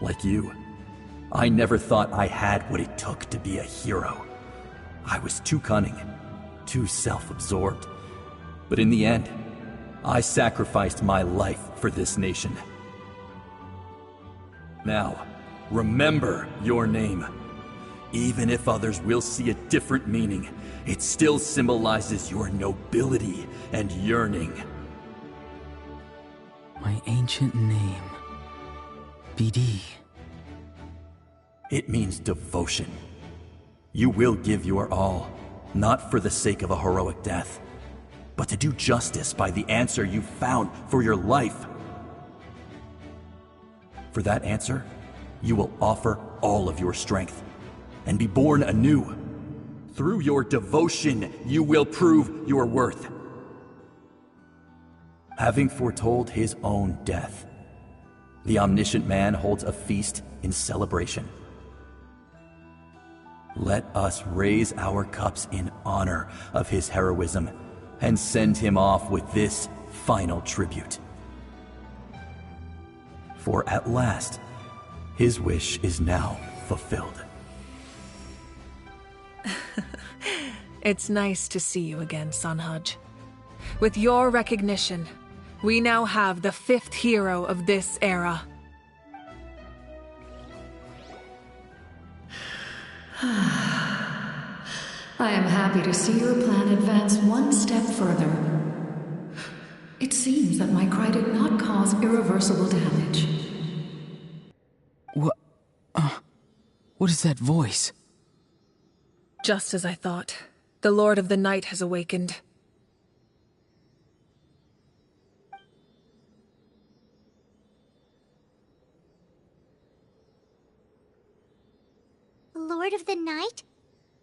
Like you, I never thought I had what it took to be a hero. I was too cunning, too self-absorbed. But in the end, I sacrificed my life for this nation. Now, remember your name. Even if others will see a different meaning, it still symbolizes your nobility and yearning. My ancient name. BD. It means devotion. You will give your all, not for the sake of a heroic death, but to do justice by the answer you found for your life. For that answer, you will offer all of your strength and be born anew. Through your devotion, you will prove your worth. Having foretold his own death, the omniscient man holds a feast in celebration. Let us raise our cups in honor of his heroism and send him off with this final tribute. For at last, his wish is now fulfilled. It's nice to see you again, Sunhudge. With your recognition, we now have the 5th hero of this era. I am happy to see your plan advance one step further. It seems that my cry did not cause irreversible damage. What is that voice? Just as I thought. The Lord of the Night has awakened. The Lord of the Night?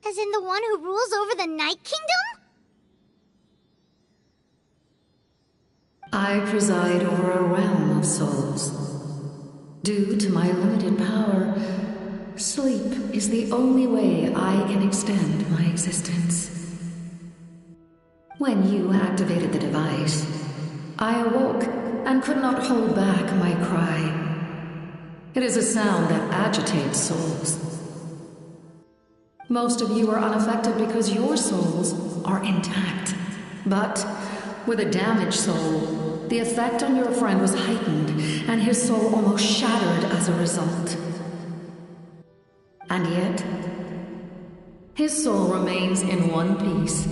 As in the one who rules over the Night Kingdom? I preside over a realm of souls. Due to my limited power, sleep is the only way I can extend my existence. When you activated the device, I awoke and could not hold back my cry. It is a sound that agitates souls. Most of you are unaffected because your souls are intact. But with a damaged soul, the effect on your friend was heightened, and his soul almost shattered as a result. And yet, his soul remains in one piece.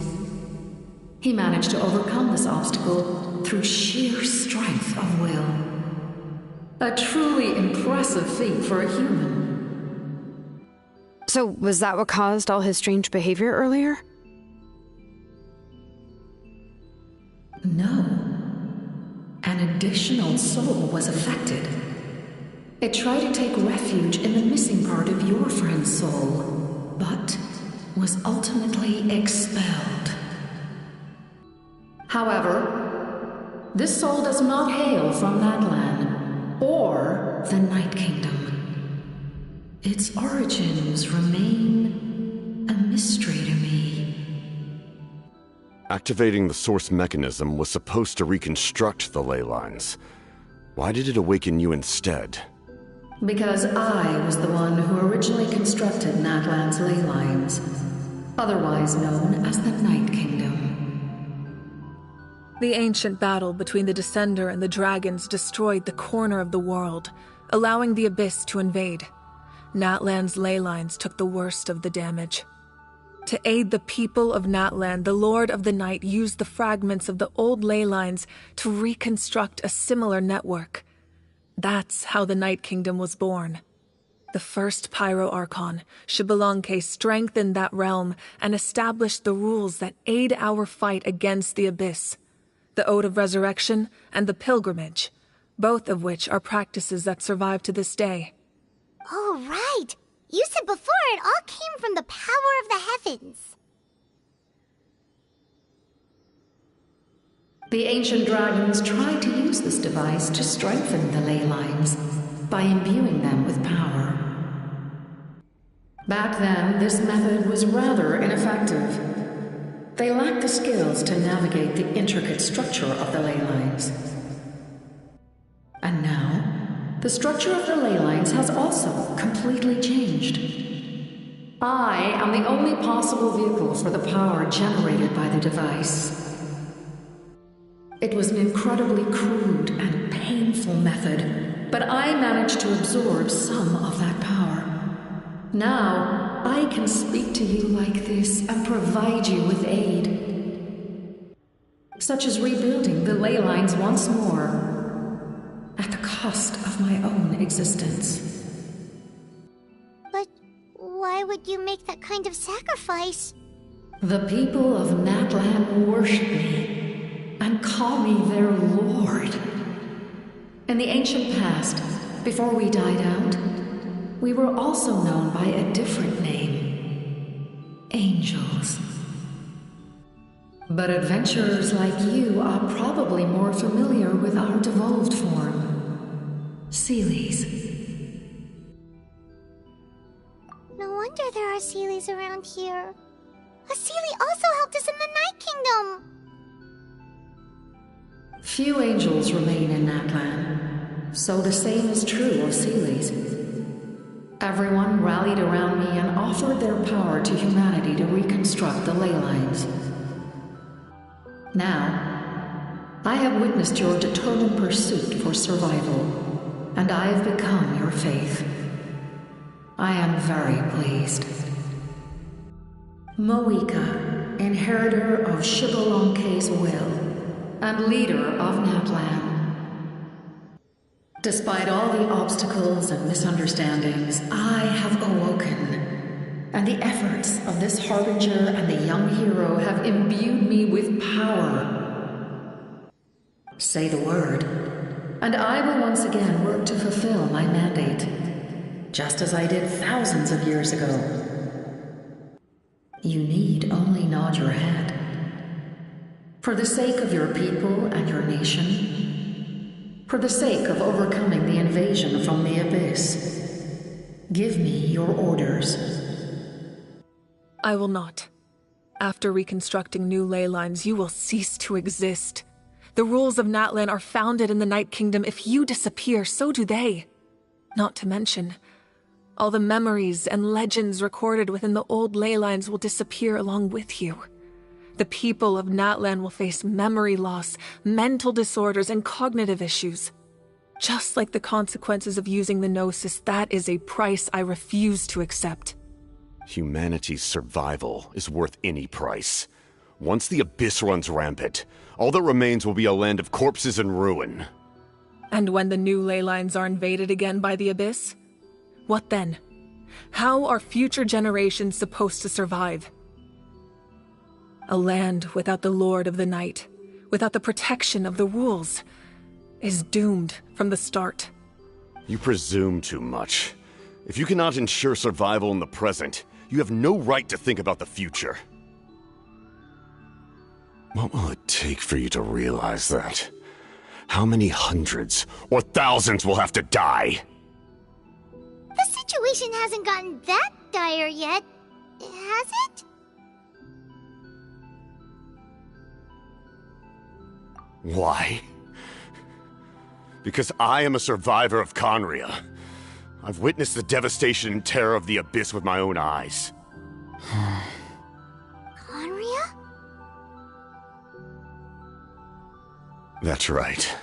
He managed to overcome this obstacle through sheer strength of will. A truly impressive feat for a human. So, was that what caused all his strange behavior earlier? No. An additional soul was affected. It tried to take refuge in the missing part of your friend's soul, but was ultimately expelled. However, this soul does not hail from that land or the Night Kingdom. Its origins remain a mystery to me. Activating the source mechanism was supposed to reconstruct the ley lines. Why did it awaken you instead? Because I was the one who originally constructed Natlan's ley lines, otherwise known as the Night Kingdom. The ancient battle between the Descender and the dragons destroyed the corner of the world, allowing the Abyss to invade. Natlan's ley lines took the worst of the damage. To aid the people of Natlan, the Lord of the Night used the fragments of the old ley lines to reconstruct a similar network. That's how the Night Kingdom was born. The first Pyro Archon, Xbalanque, strengthened that realm and established the rules that aid our fight against the Abyss. The Ode of Resurrection and the Pilgrimage, both of which are practices that survive to this day. Oh, right! You said before it all came from the power of the heavens. The ancient dragons tried to use this device to strengthen the ley lines by imbuing them with power. Back then, this method was rather ineffective. They lacked the skills to navigate the intricate structure of the ley lines. And now, the structure of the ley lines has also completely changed. I am the only possible vehicle for the power generated by the device. It was an incredibly crude and painful method, but I managed to absorb some of that power. Now, I can speak to you like this and provide you with aid, such as rebuilding the ley lines once more, at the cost of my own existence. But why would you make that kind of sacrifice? The people of Natlan worship me and call me their lord. In the ancient past, before we died out, we were also known by a different name: angels. But adventurers like you are probably more familiar with our devolved form, Seelies. No wonder there are Seelies around here. A Seelie also helped us in the Night Kingdom! Few angels remain in Natlan, so the same is true of Seelies. Everyone rallied around me and offered their power to humanity to reconstruct the ley lines. Now, I have witnessed your determined pursuit for survival, and I have become your faith. I am very pleased. Moika, inheritor of Shibalonke's will, and leader of Natlan. Despite all the obstacles and misunderstandings, I have awoken, and the efforts of this harbinger and the young hero have imbued me with power. Say the word, and I will once again work to fulfill my mandate, just as I did thousands of years ago. You need only nod your head. For the sake of your people and your nation, for the sake of overcoming the invasion from the Abyss, give me your orders. I will not. After reconstructing new ley lines, you will cease to exist. The rules of Natlan are founded in the Night Kingdom. If you disappear, so do they. Not to mention, all the memories and legends recorded within the old ley lines will disappear along with you. The people of Natlan will face memory loss, mental disorders, and cognitive issues. Just like the consequences of using the Gnosis, that is a price I refuse to accept. Humanity's survival is worth any price. Once the Abyss runs rampant, all that remains will be a land of corpses and ruin. And when the new ley lines are invaded again by the Abyss? What then? How are future generations supposed to survive? A land without the Lord of the Night, without the protection of the rules, is doomed from the start. You presume too much. If you cannot ensure survival in the present, you have no right to think about the future. What will it take for you to realize that? How many hundreds or thousands will have to die? The situation hasn't gotten that dire yet, has it? Why? Because I am a survivor of Conria. I've witnessed the devastation and terror of the Abyss with my own eyes. Conria? That's right.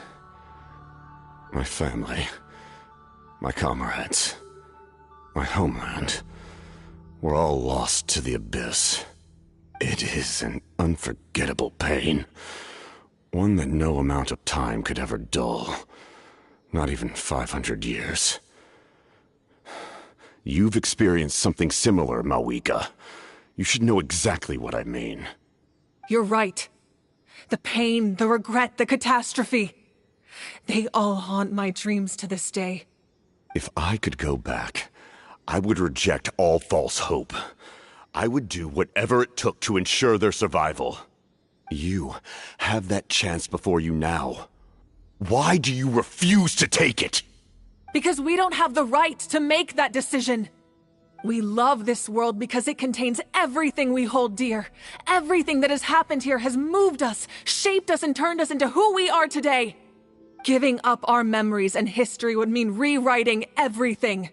My family, my comrades, my homeland, were all lost to the Abyss. It is an unforgettable pain. One that no amount of time could ever dull. Not even 500 years. You've experienced something similar, Mawika. You should know exactly what I mean. You're right. The pain, the regret, the catastrophe. They all haunt my dreams to this day. If I could go back, I would reject all false hope. I would do whatever it took to ensure their survival. You have that chance before you now. Why do you refuse to take it? Because we don't have the right to make that decision. We love this world because it contains everything we hold dear. Everything that has happened here has moved us, shaped us, and turned us into who we are today. Giving up our memories and history would mean rewriting everything.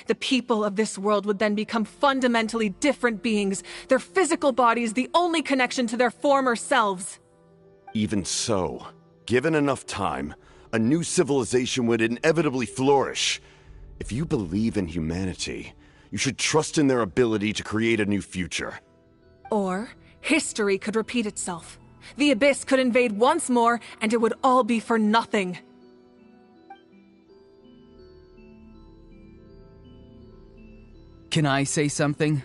The people of this world would then become fundamentally different beings, their physical bodies the only connection to their former selves. Even so, given enough time, a new civilization would inevitably flourish. If you believe in humanity, you should trust in their ability to create a new future. Or history could repeat itself. The Abyss could invade once more, and it would all be for nothing. Can I say something?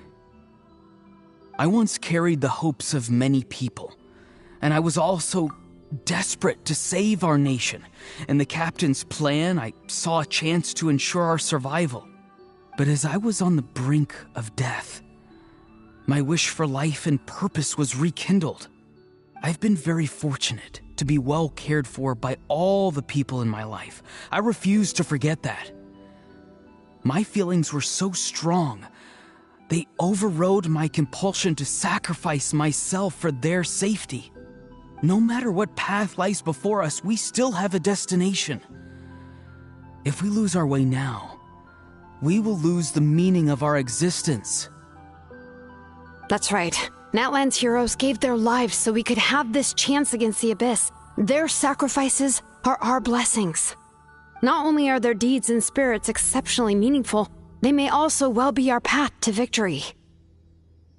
I once carried the hopes of many people, and I was also desperate to save our nation. In the captain's plan, I saw a chance to ensure our survival. But as I was on the brink of death, my wish for life and purpose was rekindled. I've been very fortunate to be well cared for by all the people in my life. I refuse to forget that. My feelings were so strong, they overrode my compulsion to sacrifice myself for their safety. No matter what path lies before us, we still have a destination. If we lose our way now, we will lose the meaning of our existence. That's right. Natlan's heroes gave their lives so we could have this chance against the Abyss. Their sacrifices are our blessings. Not only are their deeds and spirits exceptionally meaningful, they may also well be our path to victory.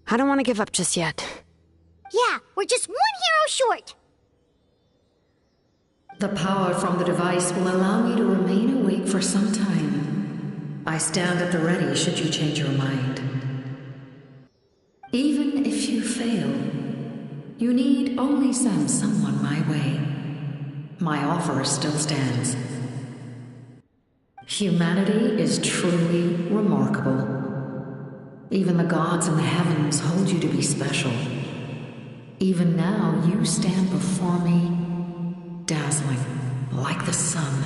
I don't want to give up just yet. Yeah, we're just one hero short. The power from the device will allow me to remain awake for some time. I stand at the ready should you change your mind. Even if you fail, you need only send someone my way. My offer still stands. Humanity is truly remarkable. Even the gods in the heavens hold you to be special. Even now, you stand before me, dazzling like the sun.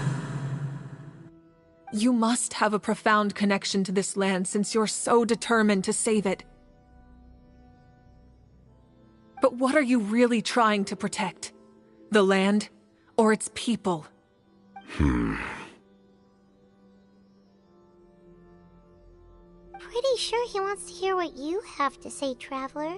You must have a profound connection to this land since you're so determined to save it. But what are you really trying to protect? The land or its people? Pretty sure he wants to hear what you have to say, Traveler.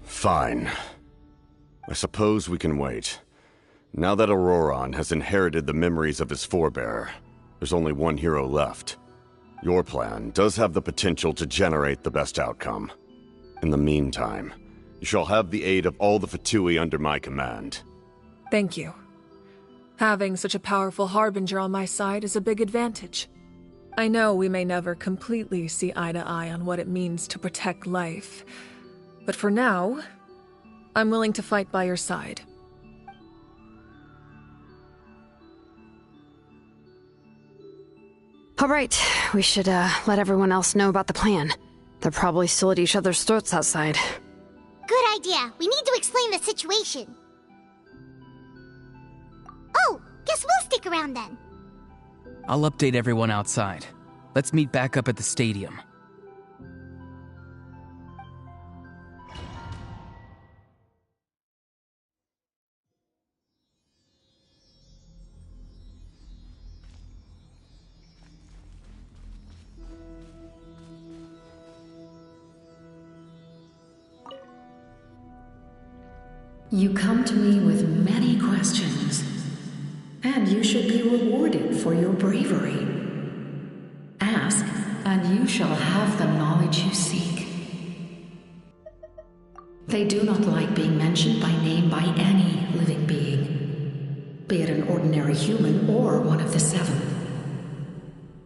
Fine. I suppose we can wait. Now that Auroron has inherited the memories of his forebear, there's only one hero left. Your plan does have the potential to generate the best outcome. In the meantime, you shall have the aid of all the Fatui under my command. Thank you. Having such a powerful harbinger on my side is a big advantage. I know we may never completely see eye to eye on what it means to protect life, but for now, I'm willing to fight by your side. All right, we should let everyone else know about the plan. They're probably still at each other's throats outside. Good idea. We need to explain the situation. Oh, guess we'll stick around then. I'll update everyone outside. Let's meet back up at the stadium. You come to me with many questions, and you should be rewarded for your bravery. Ask, and you shall have the knowledge you seek. They do not like being mentioned by name by any living being, be it an ordinary human or one of the seven.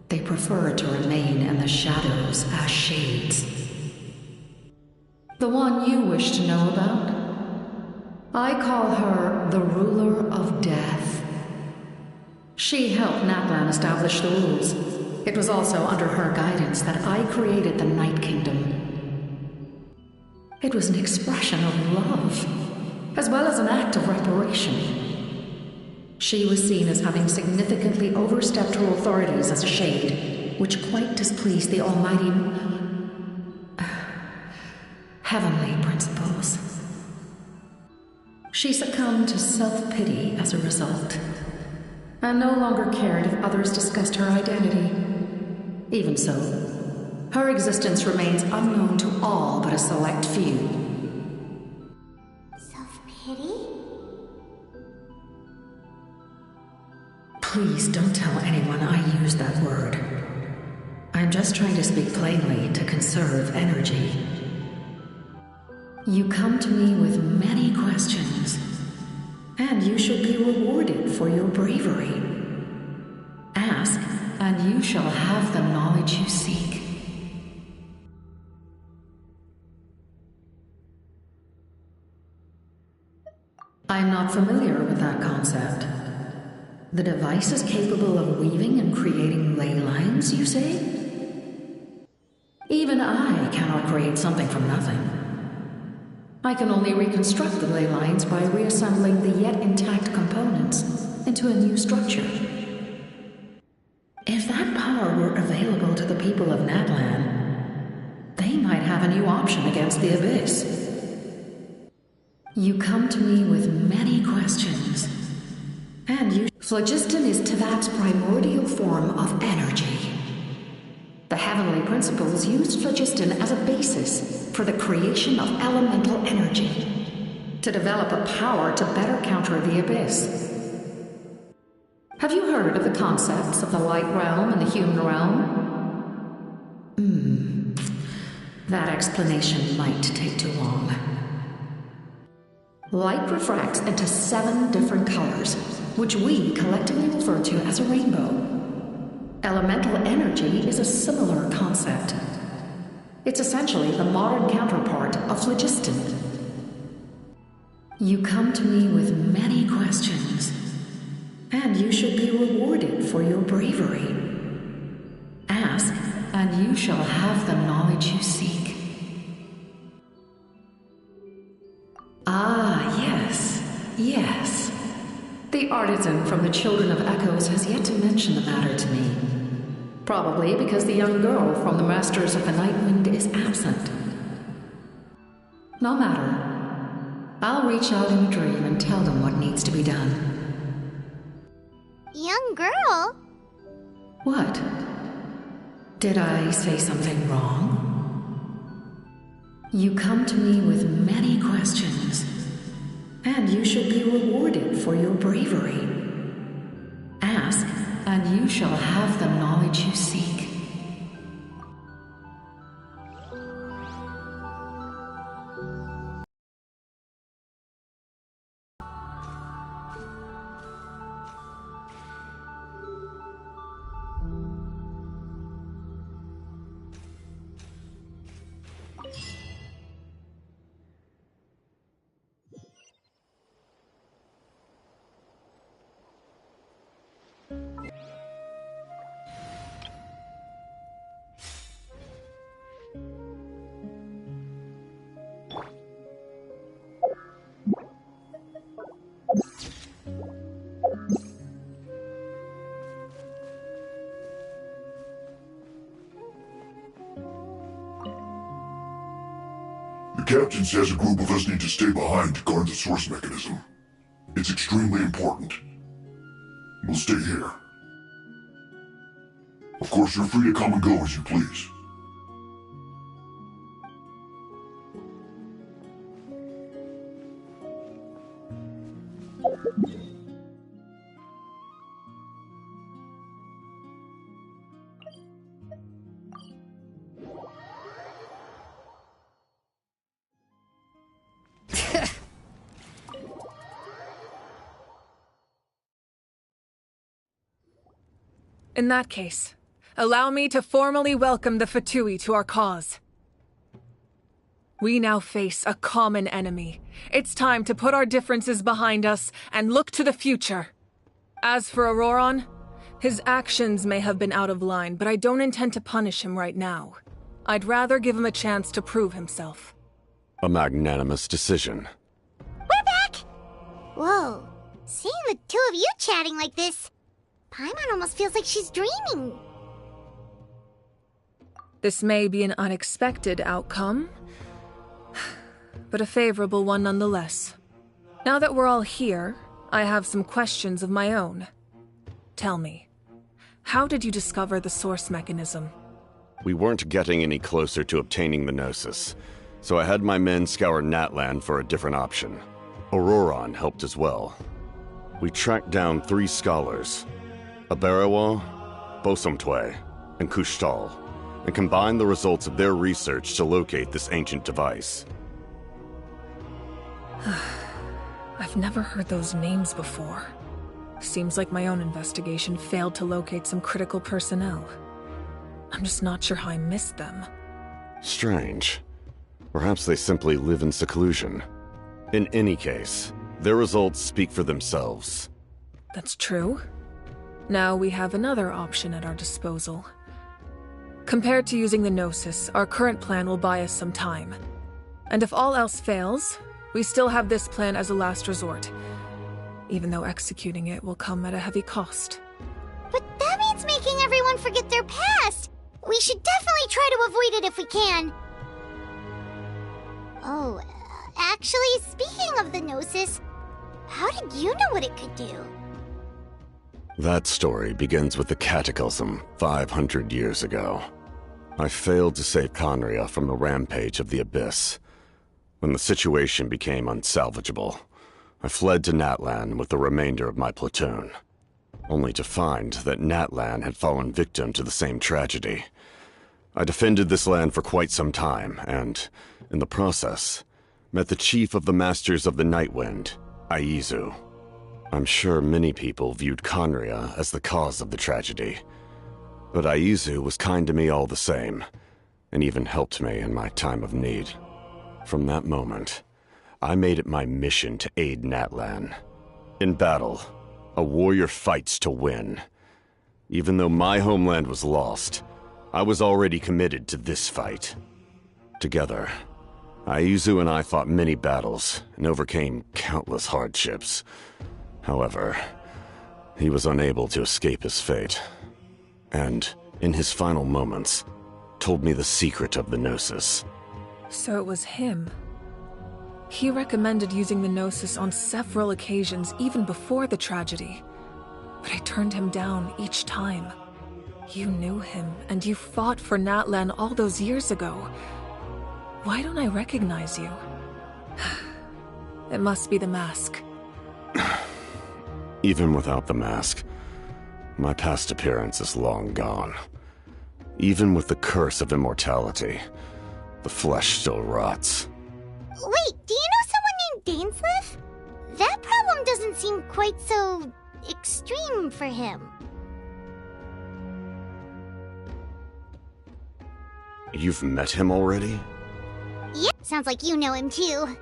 They prefer to remain in the shadows as shades. The one you wish to know about? I call her the Ruler of Death. She helped Natlan establish the rules. It was also under her guidance that I created the Night Kingdom. It was an expression of love, as well as an act of reparation. She was seen as having significantly overstepped her authorities as a shade, which quite displeased the Almighty. heavenly principles. She succumbed to self-pity as a result, and no longer cared if others discussed her identity. Even so, her existence remains unknown to all but a select few. Self-pity? Please don't tell anyone I use that word. I'm just trying to speak plainly to conserve energy. You come to me with many questions, and you should be rewarded for your bravery. Ask, and you shall have the knowledge you seek. I'm not familiar with that concept. The device is capable of weaving and creating ley lines, you say? Even I cannot create something from nothing. I can only reconstruct the ley lines by reassembling the yet intact components into a new structure. If that power were available to the people of Natlan, they might have a new option against the Abyss. You come to me with many questions, and you... Phlogiston is Teyvat's primordial form of energy. The heavenly principles used phlogiston as a basis for the creation of elemental energy, to develop a power to better counter the Abyss. Have you heard of the concepts of the light realm and the human realm? That explanation might take too long. Light refracts into 7 different colors, which we collectively refer to as a rainbow. Elemental energy is a similar concept. It's essentially the modern counterpart of phlogiston. You come to me with many questions, and you should be rewarded for your bravery. Ask, and you shall have the knowledge you seek. Ah, yes, yes. The artisan from the Children of Echoes has yet to mention the matter to me. Probably because the young girl from the Masters of the Nightwind is absent. No matter. I'll reach out in a dream and tell them what needs to be done. Young girl? What? Did I say something wrong? You come to me with many questions, and you should be rewarded for your bravery. Ask, and you shall have the knowledge you seek. The captain says a group of us need to stay behind to guard the source mechanism. It's extremely important. We'll stay here. Of course, you're free to come and go as you please. In that case, allow me to formally welcome the Fatui to our cause. We now face a common enemy. It's time to put our differences behind us and look to the future. As for Auroron, his actions may have been out of line, but I don't intend to punish him right now. I'd rather give him a chance to prove himself. A magnanimous decision. We're back! Whoa, seeing the two of you chatting like this, Paimon almost feels like she's dreaming. This may be an unexpected outcome, but a favorable one nonetheless. Now that we're all here, I have some questions of my own. Tell me, how did you discover the source mechanism? We weren't getting any closer to obtaining the Gnosis, so I had my men scour Natlan for a different option. Auroron helped as well. We tracked down 3 scholars, Aberawa, Bosomtwe, and Kushtal, and combined the results of their research to locate this ancient device. I've never heard those names before. Seems like my own investigation failed to locate some critical personnel. I'm just not sure how I missed them. Strange. Perhaps they simply live in seclusion. In any case, their results speak for themselves. That's true. Now we have another option at our disposal. Compared to using the Gnosis, our current plan will buy us some time. And if all else fails, we still have this plan as a last resort, even though executing it will come at a heavy cost. But that means making everyone forget their past! We should definitely try to avoid it if we can. Oh, actually, speaking of the Gnosis, how did you know what it could do? That story begins with the Cataclysm 500 years ago. I failed to save Conria from the rampage of the Abyss. When the situation became unsalvageable, I fled to Natlan with the remainder of my platoon, only to find that Natlan had fallen victim to the same tragedy. I defended this land for quite some time, and, in the process, met the chief of the Masters of the Nightwind, Aizu. I'm sure many people viewed Conria as the cause of the tragedy, but Aizu was kind to me all the same, and even helped me in my time of need. From that moment, I made it my mission to aid Natlan. In battle, a warrior fights to win. Even though my homeland was lost, I was already committed to this fight. Together, Aizu and I fought many battles and overcame countless hardships. However, he was unable to escape his fate, and, in his final moments, told me the secret of the Gnosis. So it was him. He recommended using the Gnosis on several occasions even before the tragedy, but I turned him down each time. You knew him, and you fought for Natlan all those years ago. Why don't I recognize you? It must be the mask. Even without the mask, my past appearance is long gone. Even with the curse of immortality, the flesh still rots. Wait, do you know someone named Dainsleif? That problem doesn't seem quite so extreme for him. You've met him already? Yeah, sounds like you know him too.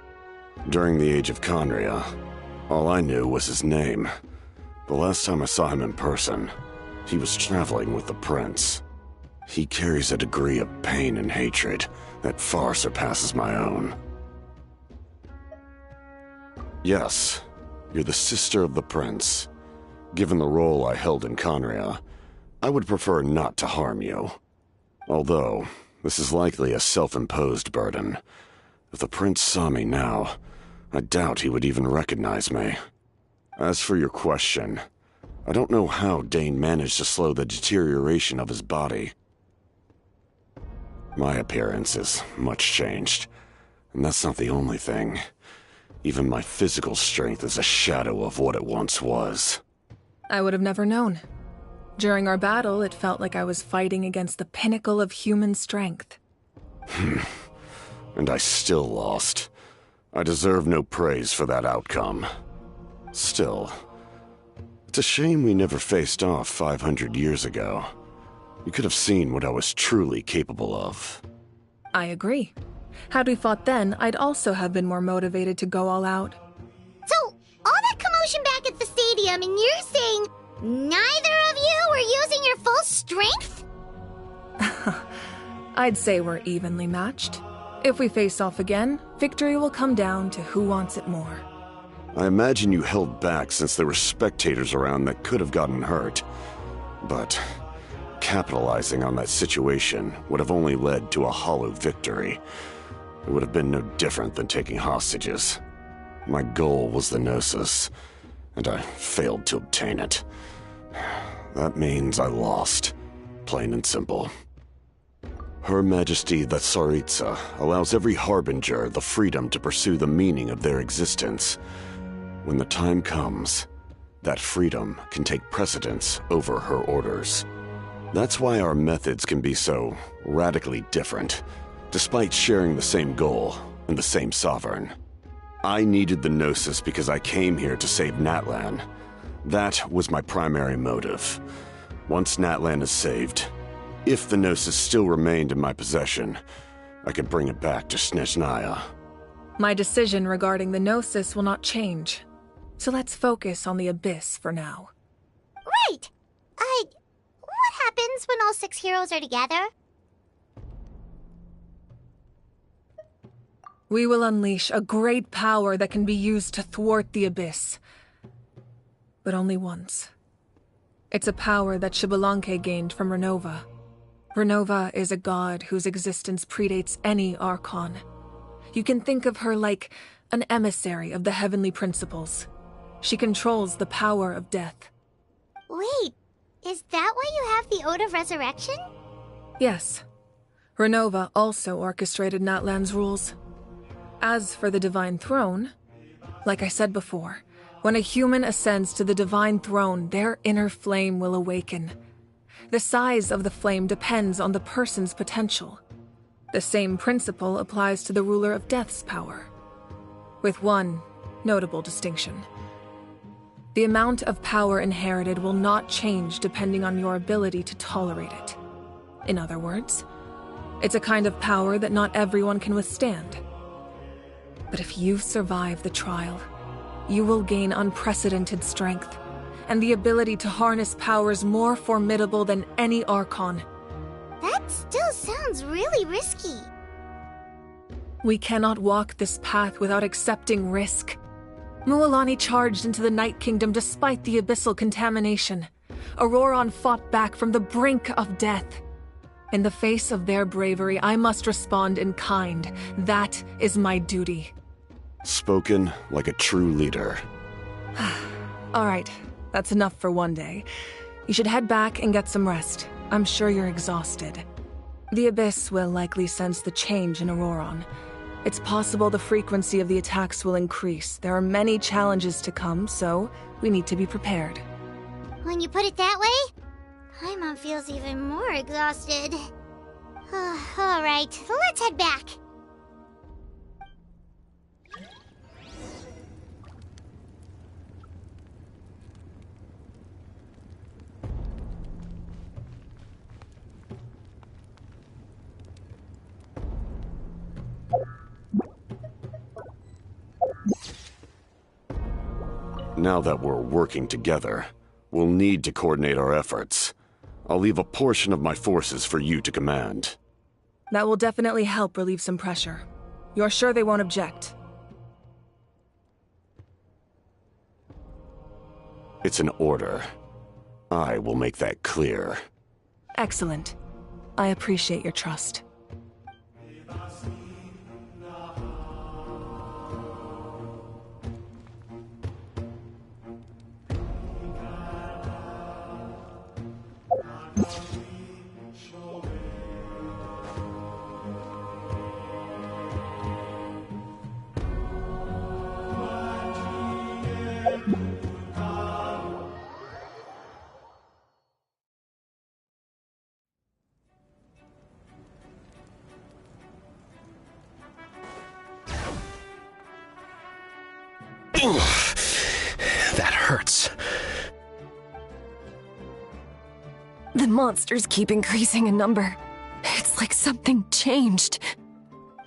During the age of Conria, all I knew was his name. The last time I saw him in person, he was traveling with the prince. He carries a degree of pain and hatred that far surpasses my own. Yes, you're the sister of the prince. Given the role I held in Conria, I would prefer not to harm you. Although, this is likely a self-imposed burden. If the prince saw me now, I doubt he would even recognize me. As for your question, I don't know how Dane managed to slow the deterioration of his body. My appearance is much changed, and that's not the only thing. Even my physical strength is a shadow of what it once was. I would have never known. During our battle, it felt like I was fighting against the pinnacle of human strength. And I still lost. I deserve no praise for that outcome. Still, it's a shame we never faced off 500 years ago. You could have seen what I was truly capable of. I agree. Had we fought then, I'd also have been more motivated to go all out. So, all that commotion back at the stadium, and you're saying neither of you were using your full strength? I'd say we're evenly matched. If we face off again, victory will come down to who wants it more. I imagine you held back since there were spectators around that could have gotten hurt. But capitalizing on that situation would have only led to a hollow victory. it would have been no different than taking hostages. My goal was the Gnosis, and I failed to obtain it. That means I lost, plain and simple. Her Majesty the Tsaritsa allows every Harbinger the freedom to pursue the meaning of their existence. When the time comes, that freedom can take precedence over her orders. That's why our methods can be so radically different, despite sharing the same goal and the same sovereign. I needed the Gnosis because I came here to save Natlan. That was my primary motive. Once Natlan is saved, if the Gnosis still remained in my possession, I could bring it back to Snezhnaya. My decision regarding the Gnosis will not change. So let's focus on the Abyss for now. Right! What happens when all 6 heroes are together? We will unleash a great power that can be used to thwart the Abyss. But only once. It's a power that Xbalanque gained from Renova. Renova is a god whose existence predates any Archon. You can think of her like an emissary of the heavenly principles. She controls the power of death. Wait, is that why you have the Ode of Resurrection? Yes. Renova also orchestrated Natlan's rules. As for the Divine Throne, like I said before, when a human ascends to the Divine Throne, their inner flame will awaken. The size of the flame depends on the person's potential. The same principle applies to the ruler of Death's power, with one notable distinction. The amount of power inherited will not change depending on your ability to tolerate it. In other words, it's a kind of power that not everyone can withstand. But if you survive the trial, you will gain unprecedented strength, and the ability to harness powers more formidable than any Archon. That still sounds really risky. We cannot walk this path without accepting risk. Mualani charged into the Night Kingdom despite the abyssal contamination. Auroron fought back from the brink of death. In the face of their bravery, I must respond in kind. That is my duty. Spoken like a true leader. All right, that's enough for one day. You should head back and get some rest. I'm sure you're exhausted. The Abyss will likely sense the change in Auroron. It's possible the frequency of the attacks will increase. There are many challenges to come, so we need to be prepared. When you put it that way, Paimon feels even more exhausted. Alright, let's head back. Now that we're working together, we'll need to coordinate our efforts. I'll leave a portion of my forces for you to command. That will definitely help relieve some pressure. You're sure they won't object? It's an order. I will make that clear. Excellent. I appreciate your trust. That hurts. The monsters keep increasing in number. It's like something changed.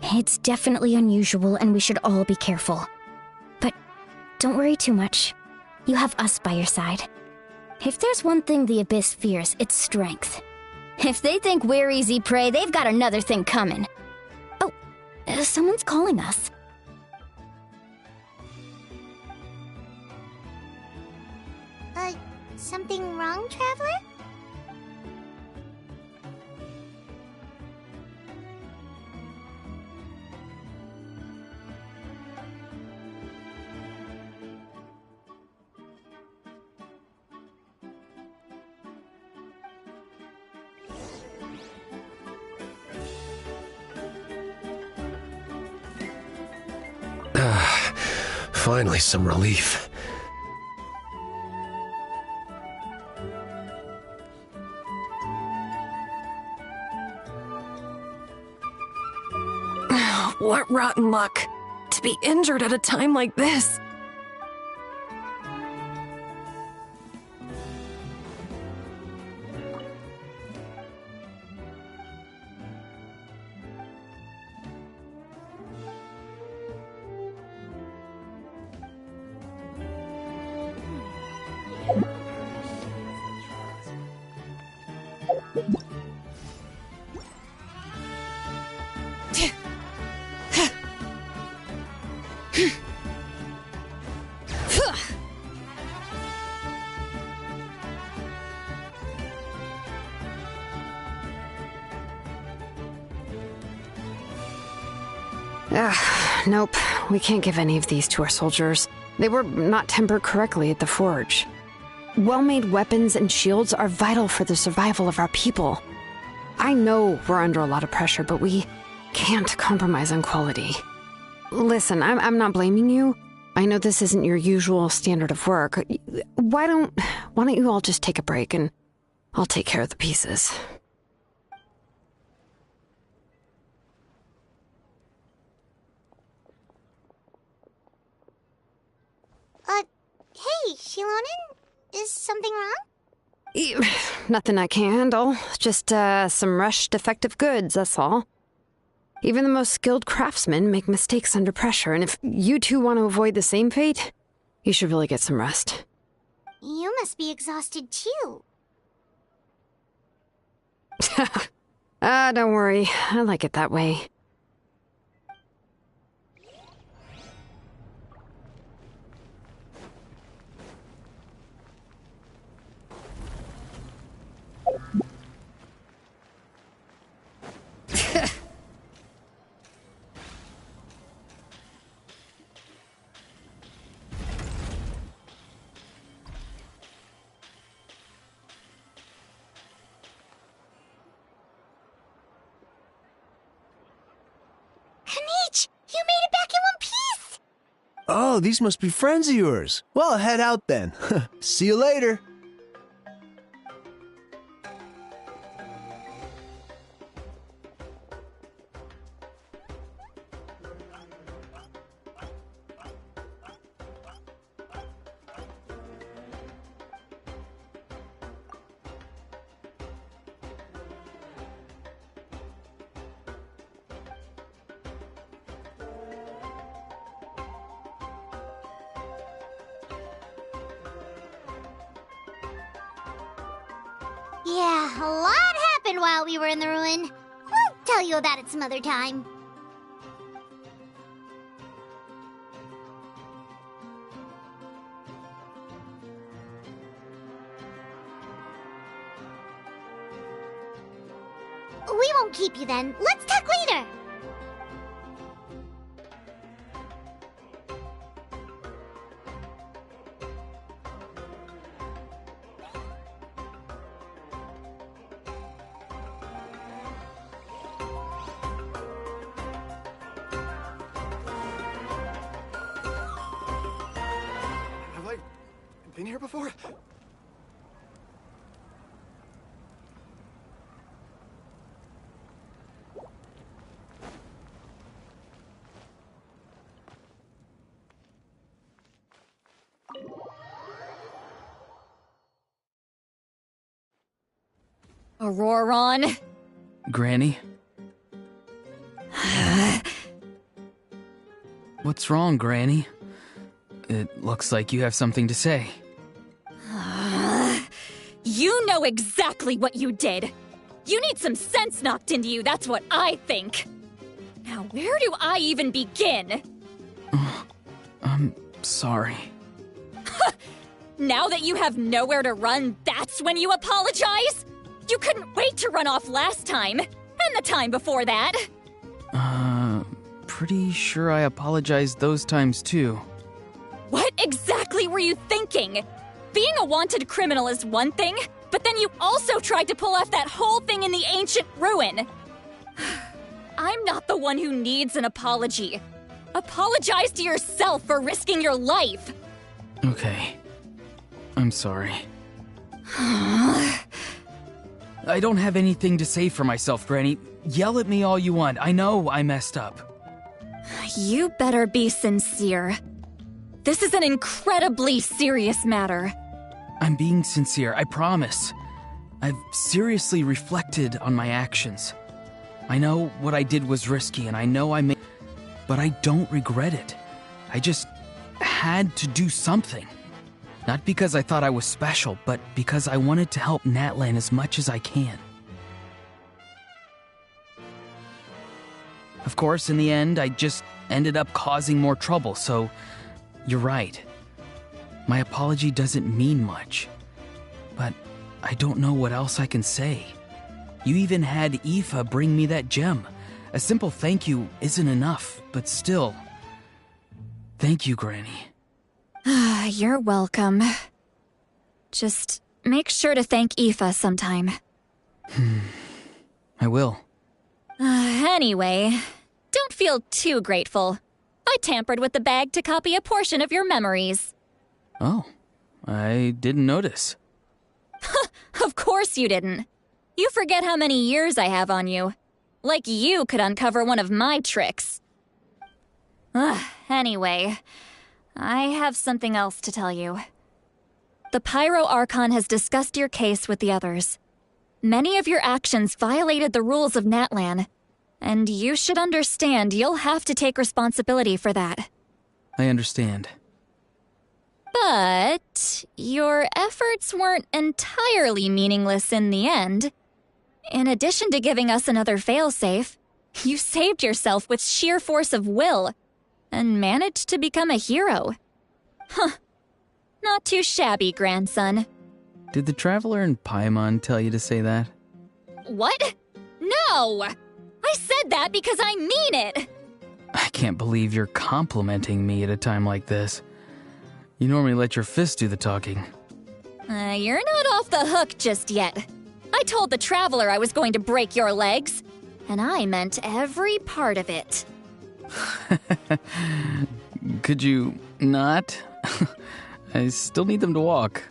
It's definitely unusual, and we should all be careful. But don't worry too much. You have us by your side. If there's one thing the Abyss fears, it's strength. If they think we're easy prey, they've got another thing coming. Oh, someone's calling us. Something wrong, Traveler? Finally, some relief. What rotten luck. To be injured at a time like this. Nope. We can't give any of these to our soldiers. They were not tempered correctly at the forge. Well-made weapons and shields are vital for the survival of our people. I know we're under a lot of pressure, but we can't compromise on quality. Listen, I'm not blaming you. I know this isn't your usual standard of work. Why don't you all just take a break and I'll take care of the pieces. Hey, Shilonen? Is something wrong? Nothing I can handle. Just, some rushed defective goods, that's all. Even the most skilled craftsmen make mistakes under pressure, and if you two want to avoid the same fate, you should really get some rest. You must be exhausted too. Don't worry. I like it that way. Oh, these must be friends of yours. Well, head out then. See you later. Yeah, a lot happened while we were in the ruin. I'll tell you about it some other time. We won't keep you then. Let's talk later. Been here before? Auroron? Granny? What's wrong, Granny? It looks like you have something to say. You know exactly what you did. You need some sense knocked into you, that's what I think. Now, where do I even begin? I'm sorry. Now that you have nowhere to run, that's when you apologize? You couldn't wait to run off last time, and the time before that. Pretty sure I apologized those times too. What exactly were you thinking? Being a wanted criminal is one thing, but then you also tried to pull off that whole thing in the ancient ruin. I'm not the one who needs an apology. Apologize to yourself for risking your life! Okay. I'm sorry. I don't have anything to say for myself, Granny. Yell at me all you want. I know I messed up. You better be sincere. This is an incredibly serious matter. I'm being sincere, I promise. I've seriously reflected on my actions. I know what I did was risky, and I know I made... But I don't regret it. I just had to do something. Not because I thought I was special, but because I wanted to help Natlan as much as I can. Of course, in the end, I just ended up causing more trouble, so you're right. My apology doesn't mean much, but I don't know what else I can say. You even had Aoife bring me that gem. A simple thank you isn't enough, but still. Thank you, Granny. You're welcome. Just make sure to thank Aoife sometime. I will. Anyway, don't feel too grateful. I tampered with the bag to copy a portion of your memories. Oh, I didn't notice. Of course you didn't. You forget how many years I have on you. Like you could uncover one of my tricks. Anyway, I have something else to tell you. The Pyro Archon has discussed your case with the others. Many of your actions violated the rules of Natlan, and you should understand you'll have to take responsibility for that. I understand. But your efforts weren't entirely meaningless in the end. In addition to giving us another failsafe, you saved yourself with sheer force of will and managed to become a hero. Huh. Not too shabby, grandson. Did the Traveler in Paimon tell you to say that? What? No! I said that because I mean it! I can't believe you're complimenting me at a time like this. You normally let your fist do the talking. You're not off the hook just yet. I told the Traveler I was going to break your legs, and I meant every part of it. Could you not? I still need them to walk.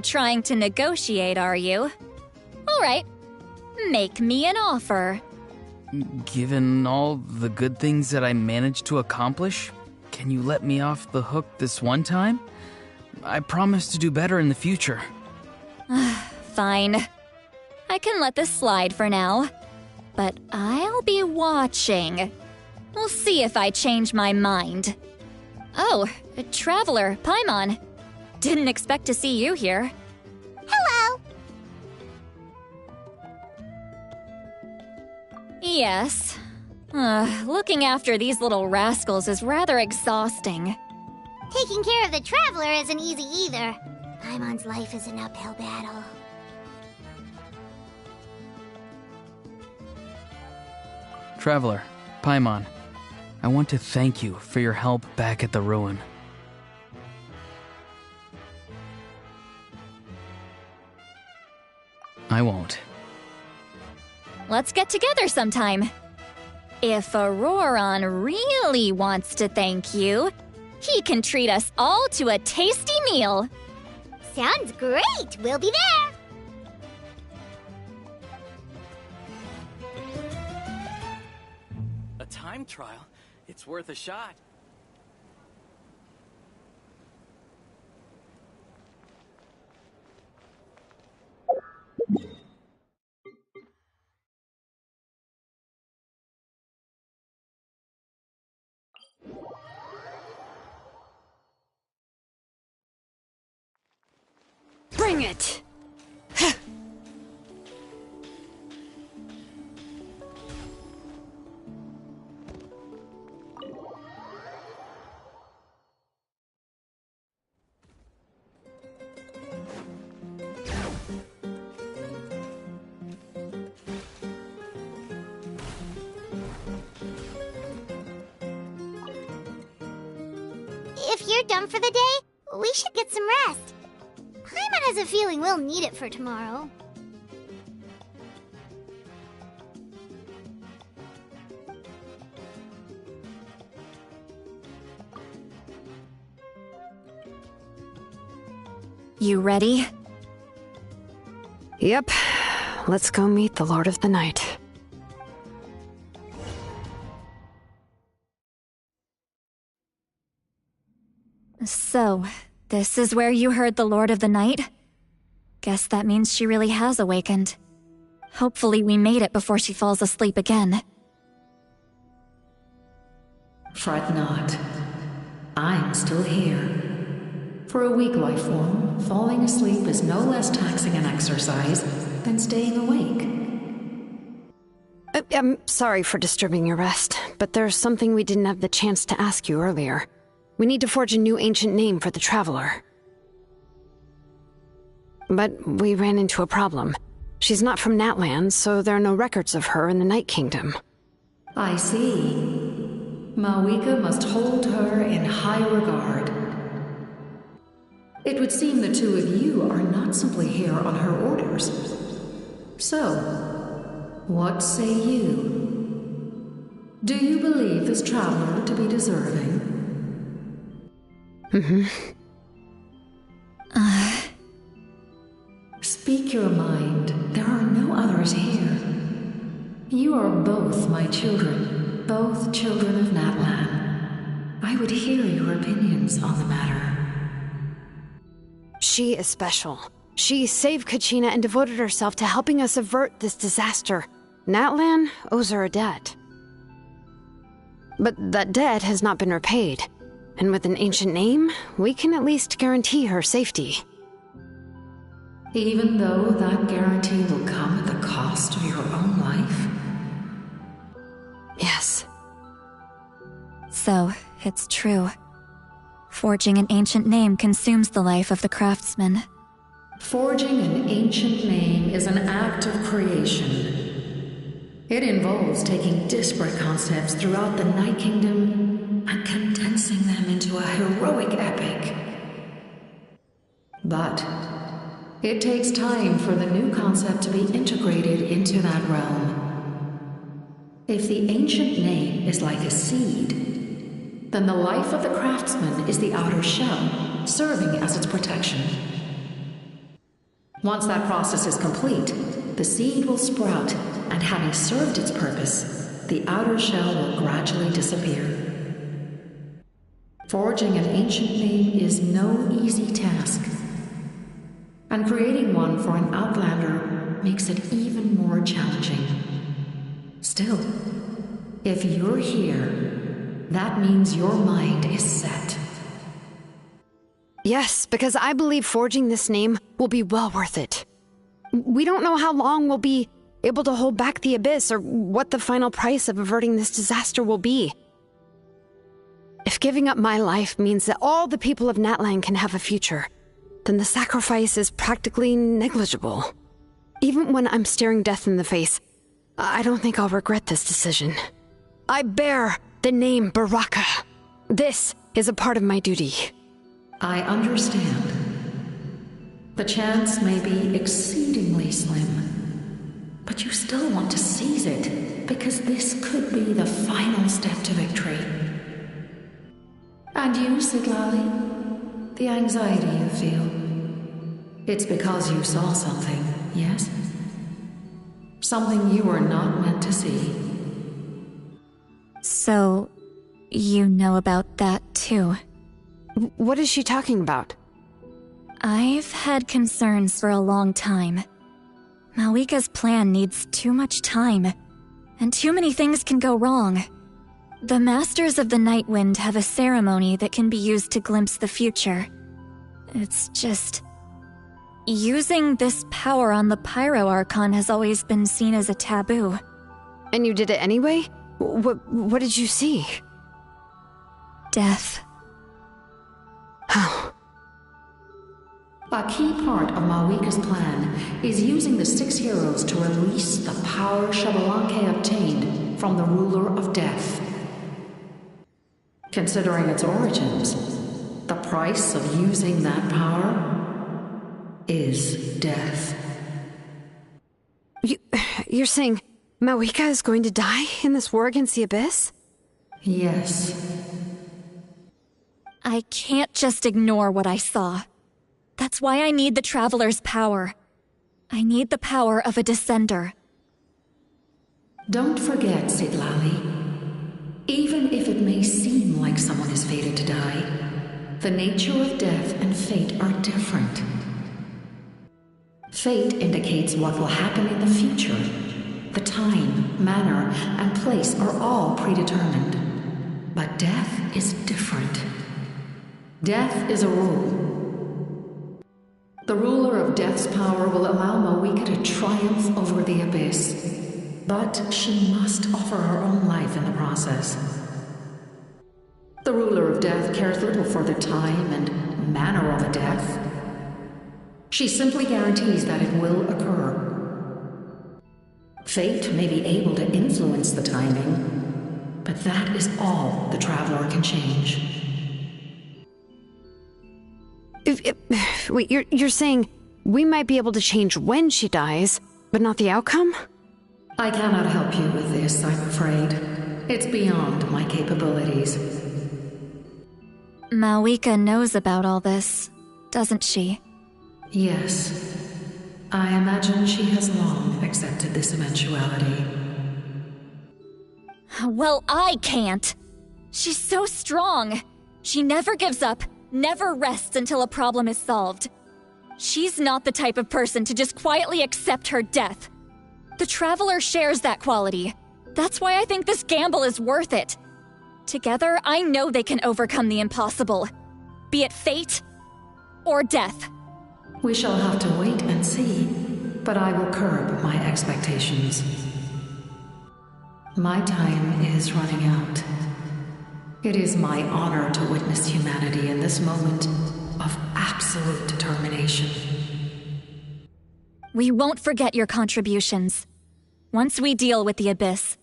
Trying to negotiate, are you? All right. Make me an offer. Given all the good things that I managed to accomplish, can you let me off the hook this one time? I promise to do better in the future. Fine. I can let this slide for now. But I'll be watching. We'll see if I change my mind. Oh, Traveler, Paimon. Didn't expect to see you here. Hello! Yes. Looking after these little rascals is rather exhausting. Taking care of the Traveler isn't easy either. Paimon's life is an uphill battle. Traveler, Paimon, I want to thank you for your help back at the ruin. I won't. Let's get together sometime. If Auroron really wants to thank you, he can treat us all to a tasty meal. Sounds great! We'll be there! A time trial? It's worth a shot. Bring it! If you're done for the day, we should get some rest. Paimon has a feeling we'll need it for tomorrow. You ready? Yep. Let's go meet the Lord of the Night. So, this is where you heard the Lord of the Night? Guess that means she really has awakened. Hopefully we made it before she falls asleep again. Fret not. I'm still here. For a weak life form, falling asleep is no less taxing an exercise than staying awake. I'm sorry for disturbing your rest, but there's something we didn't have the chance to ask you earlier. We need to forge a new ancient name for the Traveler. But we ran into a problem. She's not from Natlan, so there are no records of her in the Night Kingdom. I see. Mawika must hold her in high regard. It would seem the two of you are not simply here on her orders. So, what say you? Do you believe this traveler to be deserving? Speak your mind. There are no others here. You are both my children, both children of Natlan. I would hear your opinions on the matter. She is special. She saved Kachina and devoted herself to helping us avert this disaster. Natlan owes her a debt. But that debt has not been repaid. And with an ancient name, we can at least guarantee her safety. Even though that guarantee will come at the cost of your own life? Yes. So, it's true. Forging an ancient name consumes the life of the craftsman. Forging an ancient name is an act of creation. It involves taking disparate concepts throughout the Night Kingdom and condensing them into a heroic epic. But it takes time for the new concept to be integrated into that realm. If the ancient name is like a seed, then the life of the craftsman is the outer shell, serving as its protection. Once that process is complete, the seed will sprout, and having served its purpose, the outer shell will gradually disappear. Forging an ancient name is no easy task, and creating one for an outlander makes it even more challenging. Still, if you're here, that means your mind is set. Yes, because I believe forging this name will be well worth it. We don't know how long we'll be able to hold back the Abyss or what the final price of averting this disaster will be. If giving up my life means that all the people of Natlan can have a future, then the sacrifice is practically negligible. Even when I'm staring death in the face, I don't think I'll regret this decision. I bear the name Baraka. This is a part of my duty. I understand. The chance may be exceedingly slim, but you still want to seize it, because this could be the final step to victory. And you, Siglali, the anxiety you feel, it's because you saw something, yes? Something you were not meant to see. So, you know about that too? What is she talking about? I've had concerns for a long time. Mawika's plan needs too much time, and too many things can go wrong. The Masters of the Night Wind have a ceremony that can be used to glimpse the future. It's just... using this power on the Pyro Archon has always been seen as a taboo. And you did it anyway? What did you see? Death. How? A key part of Mawika's plan is using the 6 heroes to release the power Xbalanque obtained from the ruler of death. Considering its origins, the price of using that power is death. You're saying Mawika is going to die in this war against the Abyss? Yes. I can't just ignore what I saw. That's why I need the Traveler's power. I need the power of a Descender. Don't forget, Siglali. Even if it may seem like someone is fated to die, the nature of death and fate are different. Fate indicates what will happen in the future. The time, manner, and place are all predetermined. But death is different. Death is a rule. The ruler of Death's power will allow Mawika to triumph over the Abyss. But she must offer her own life in the process. The ruler of Death cares little for the time and manner of a death. She simply guarantees that it will occur. Fate may be able to influence the timing, but that is all the Traveler can change. Wait, you're saying we might be able to change when she dies, but not the outcome? I cannot help you with this, I'm afraid. It's beyond my capabilities. Mawika knows about all this, doesn't she? Yes. I imagine she has long accepted this eventuality. Well, I can't. She's so strong. She never gives up, never rests until a problem is solved. She's not the type of person to just quietly accept her death. The Traveler shares that quality. That's why I think this gamble is worth it. Together, I know they can overcome the impossible. Be it fate or death. We shall have to wait and see, but I will curb my expectations. My time is running out. It is my honor to witness humanity in this moment of absolute determination. We won't forget your contributions. Once we deal with the Abyss,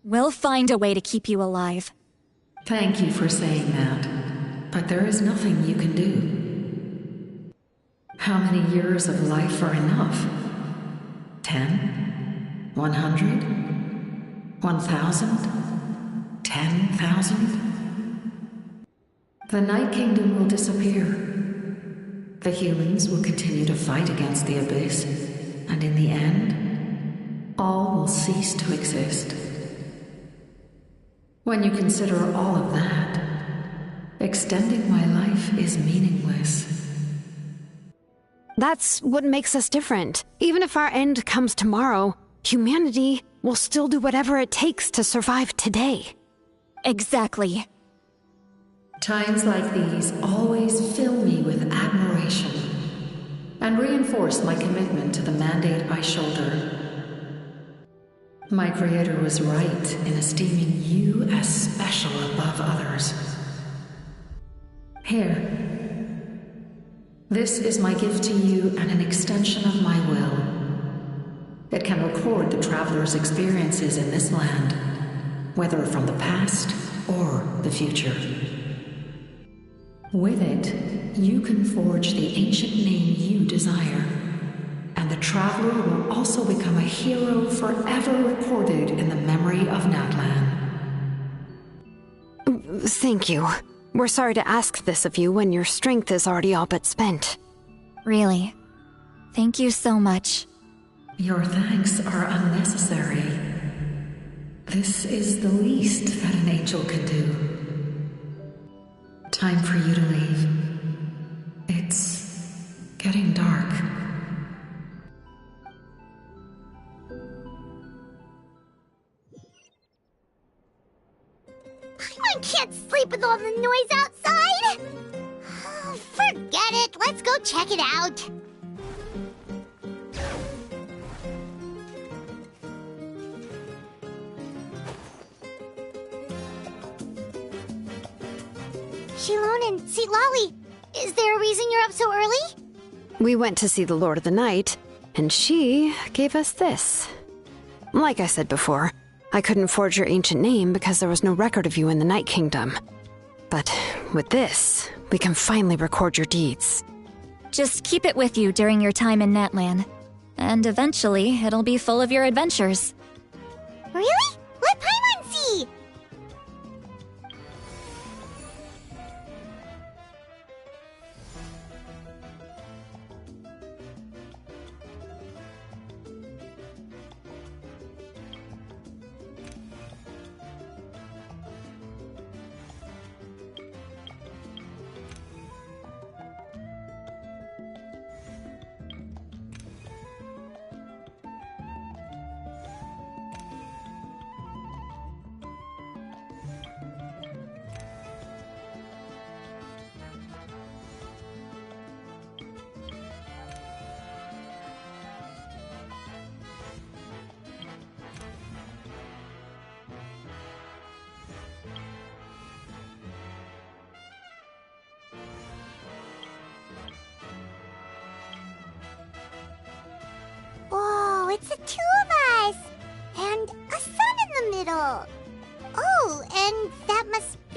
we'll find a way to keep you alive. Thank you for saying that, but there is nothing you can do. How many years of life are enough? 10? 100? 1,000? 10,000? The Night Kingdom will disappear. The humans will continue to fight against the Abyss, and in the end, all will cease to exist. When you consider all of that, extending my life is meaningless. That's what makes us different. Even if our end comes tomorrow, humanity will still do whatever it takes to survive today. Exactly. Times like these always fill me with admiration and reinforce my commitment to the mandate I shoulder. My Creator was right in esteeming you as special above others. Here. This is my gift to you and an extension of my will. It can record the Traveler's experiences in this land, whether from the past or the future. With it, you can forge the ancient name you desire, and the Traveler will also become a hero forever recorded in the memory of Natlan. Thank you. We're sorry to ask this of you when your strength is already all but spent. Really. Thank you so much. Your thanks are unnecessary. This is the least that an angel can do. Time for you to leave. It's getting dark. I can't sleep with all the noise outside! Forget it, let's go check it out. Shilon and Sitlali, is there a reason you're up so early? We went to see the Lord of the Night, and she gave us this. Like I said before, I couldn't forge your ancient name because there was no record of you in the Night Kingdom. But with this, we can finally record your deeds. Just keep it with you during your time in Natlan, and eventually it'll be full of your adventures. Really? Let Paimon see!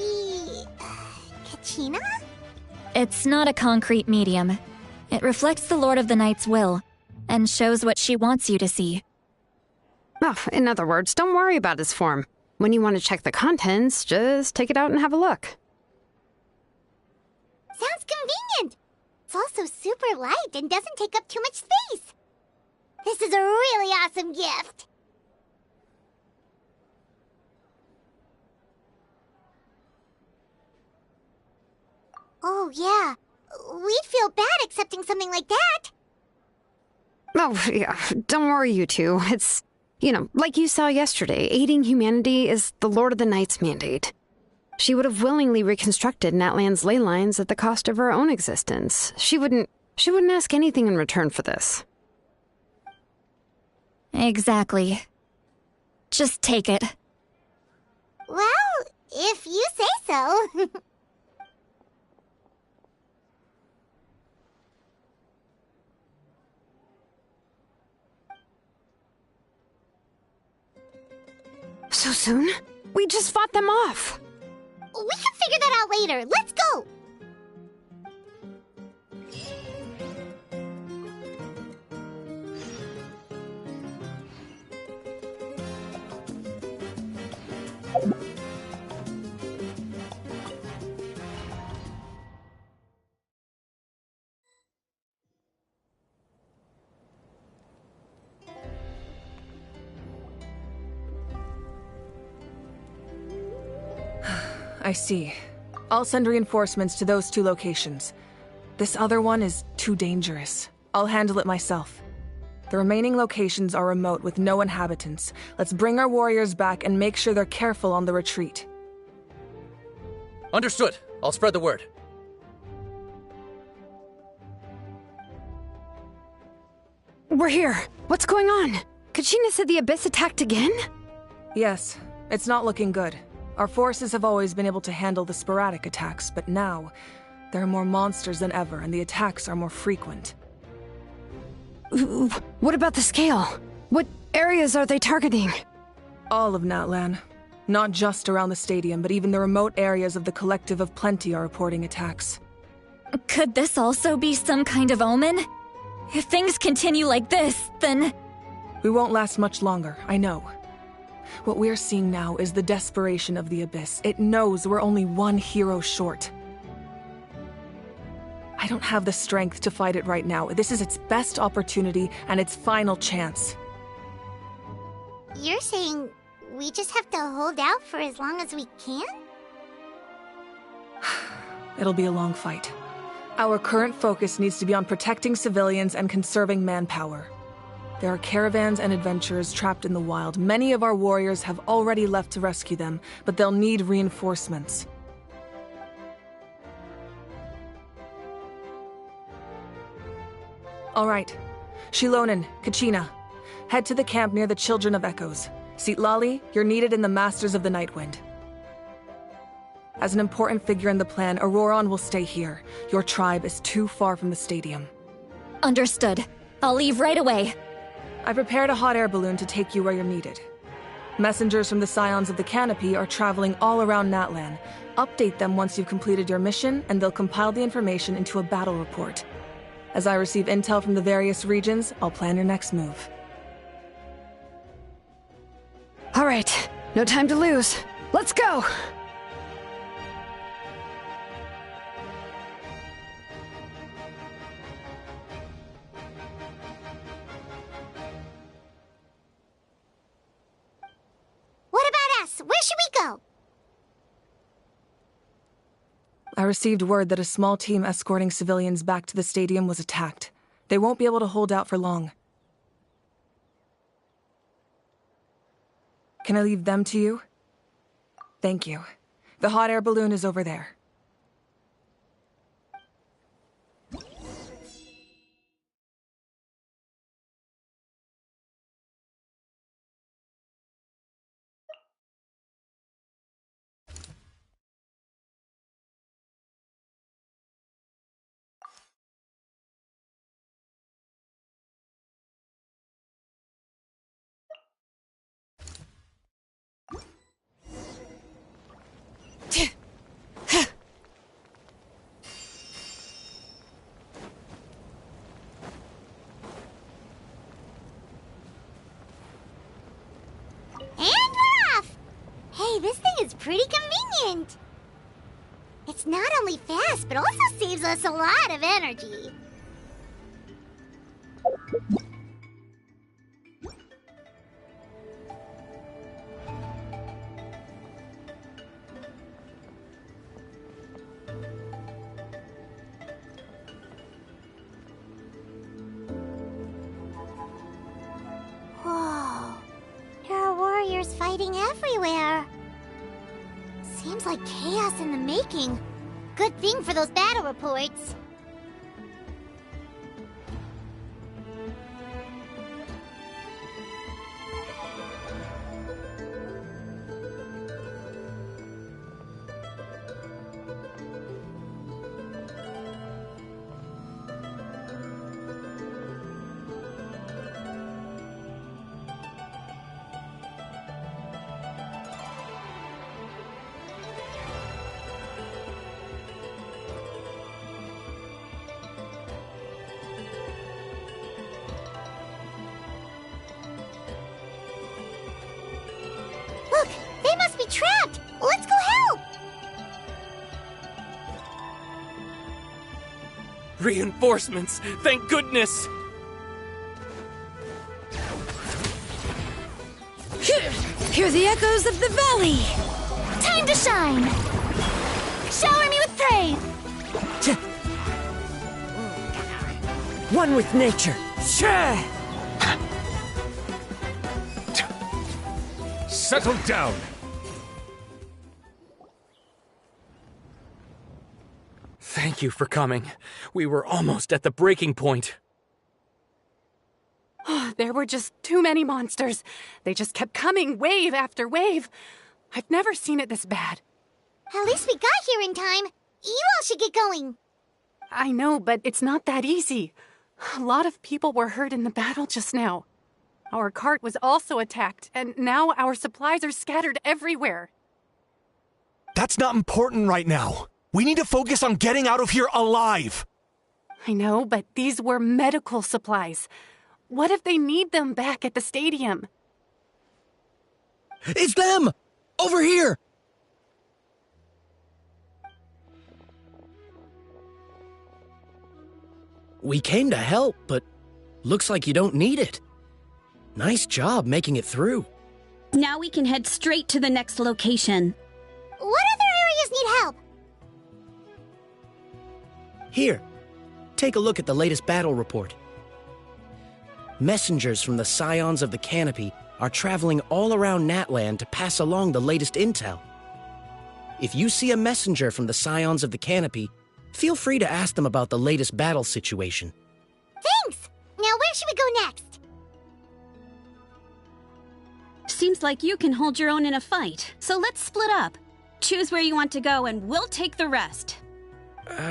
be... Kachina? It's not a concrete medium. It reflects the Lord of the Night's will, and shows what she wants you to see. Oh, in other words, don't worry about his form. When you want to check the contents, just take it out and have a look. Sounds convenient. It's also super light and doesn't take up too much space. This is a really awesome gift. Oh, yeah. We'd feel bad accepting something like that. Oh, yeah, don't worry, you two. It's, like you saw yesterday, aiding humanity is the Lord of the Night's mandate. She would have willingly reconstructed Natlan's ley lines at the cost of her own existence. She wouldn't ask anything in return for this. Exactly. Just take it. Well, if you say so. So soon? We just fought them off. We can figure that out later. Let's go! I see. I'll send reinforcements to those 2 locations. This other one is too dangerous. I'll handle it myself. The remaining locations are remote with no inhabitants. Let's bring our warriors back and make sure they're careful on the retreat. Understood. I'll spread the word. We're here. What's going on? Kachina said the Abyss attacked again? Yes, it's not looking good. Our forces have always been able to handle the sporadic attacks, but now, there are more monsters than ever, and the attacks are more frequent. What about the scale? What areas are they targeting? All of Natlan. Not just around the stadium, but even the remote areas of the Collective of Plenty are reporting attacks. Could this also be some kind of omen? If things continue like this, then... We won't last much longer, I know. What we're seeing now is the desperation of the Abyss. It knows we're only one hero short. I don't have the strength to fight it right now. This is its best opportunity and its final chance. You're saying we just have to hold out for as long as we can? It'll be a long fight. Our current focus needs to be on protecting civilians and conserving manpower. There are caravans and adventurers trapped in the wild. Many of our warriors have already left to rescue them, but they'll need reinforcements. All right. Shilonen, Kachina, head to the camp near the Children of Echoes. Citlali, you're needed in the Masters of the Nightwind. As an important figure in the plan, Auroron will stay here. Your tribe is too far from the stadium. Understood. I'll leave right away. I prepared a hot air balloon to take you where you're needed. Messengers from the Scions of the Canopy are traveling all around Natlan. Update them once you've completed your mission, and they'll compile the information into a battle report. As I receive intel from the various regions, I'll plan your next move. All right, no time to lose. Let's go! What about us? Where should we go? I received word that a small team escorting civilians back to the stadium was attacked. They won't be able to hold out for long. Can I leave them to you? Thank you. The hot air balloon is over there. pretty convenient. It's not only fast, but also saves us a lot of energy. Whoa. There are warriors fighting everywhere. Seems like chaos in the making. Good thing for those battle reports. Look, they must be trapped! Let's go help! Reinforcements! Thank goodness! Hear the echoes of the valley! Time to shine! Shower me with praise! One with nature. Settle down! Thank you for coming. We were almost at the breaking point. There were just too many monsters. They just kept coming, wave after wave. I've never seen it this bad. At least we got here in time. You all should get going. I know, but it's not that easy. A lot of people were hurt in the battle just now. Our cart was also attacked, and now our supplies are scattered everywhere. That's not important right now. We need to focus on getting out of here alive. I know, but these were medical supplies. What if they need them back at the stadium? It's them! Over here! We came to help, but looks like you don't need it. Nice job making it through. Now we can head straight to the next location. What other areas need help? Here, take a look at the latest battle report. Messengers from the Scions of the Canopy are traveling all around Natland to pass along the latest intel. If you see a messenger from the Scions of the Canopy, feel free to ask them about the latest battle situation. Thanks! Now where should we go next? Seems like you can hold your own in a fight, so let's split up. Choose where you want to go and we'll take the rest.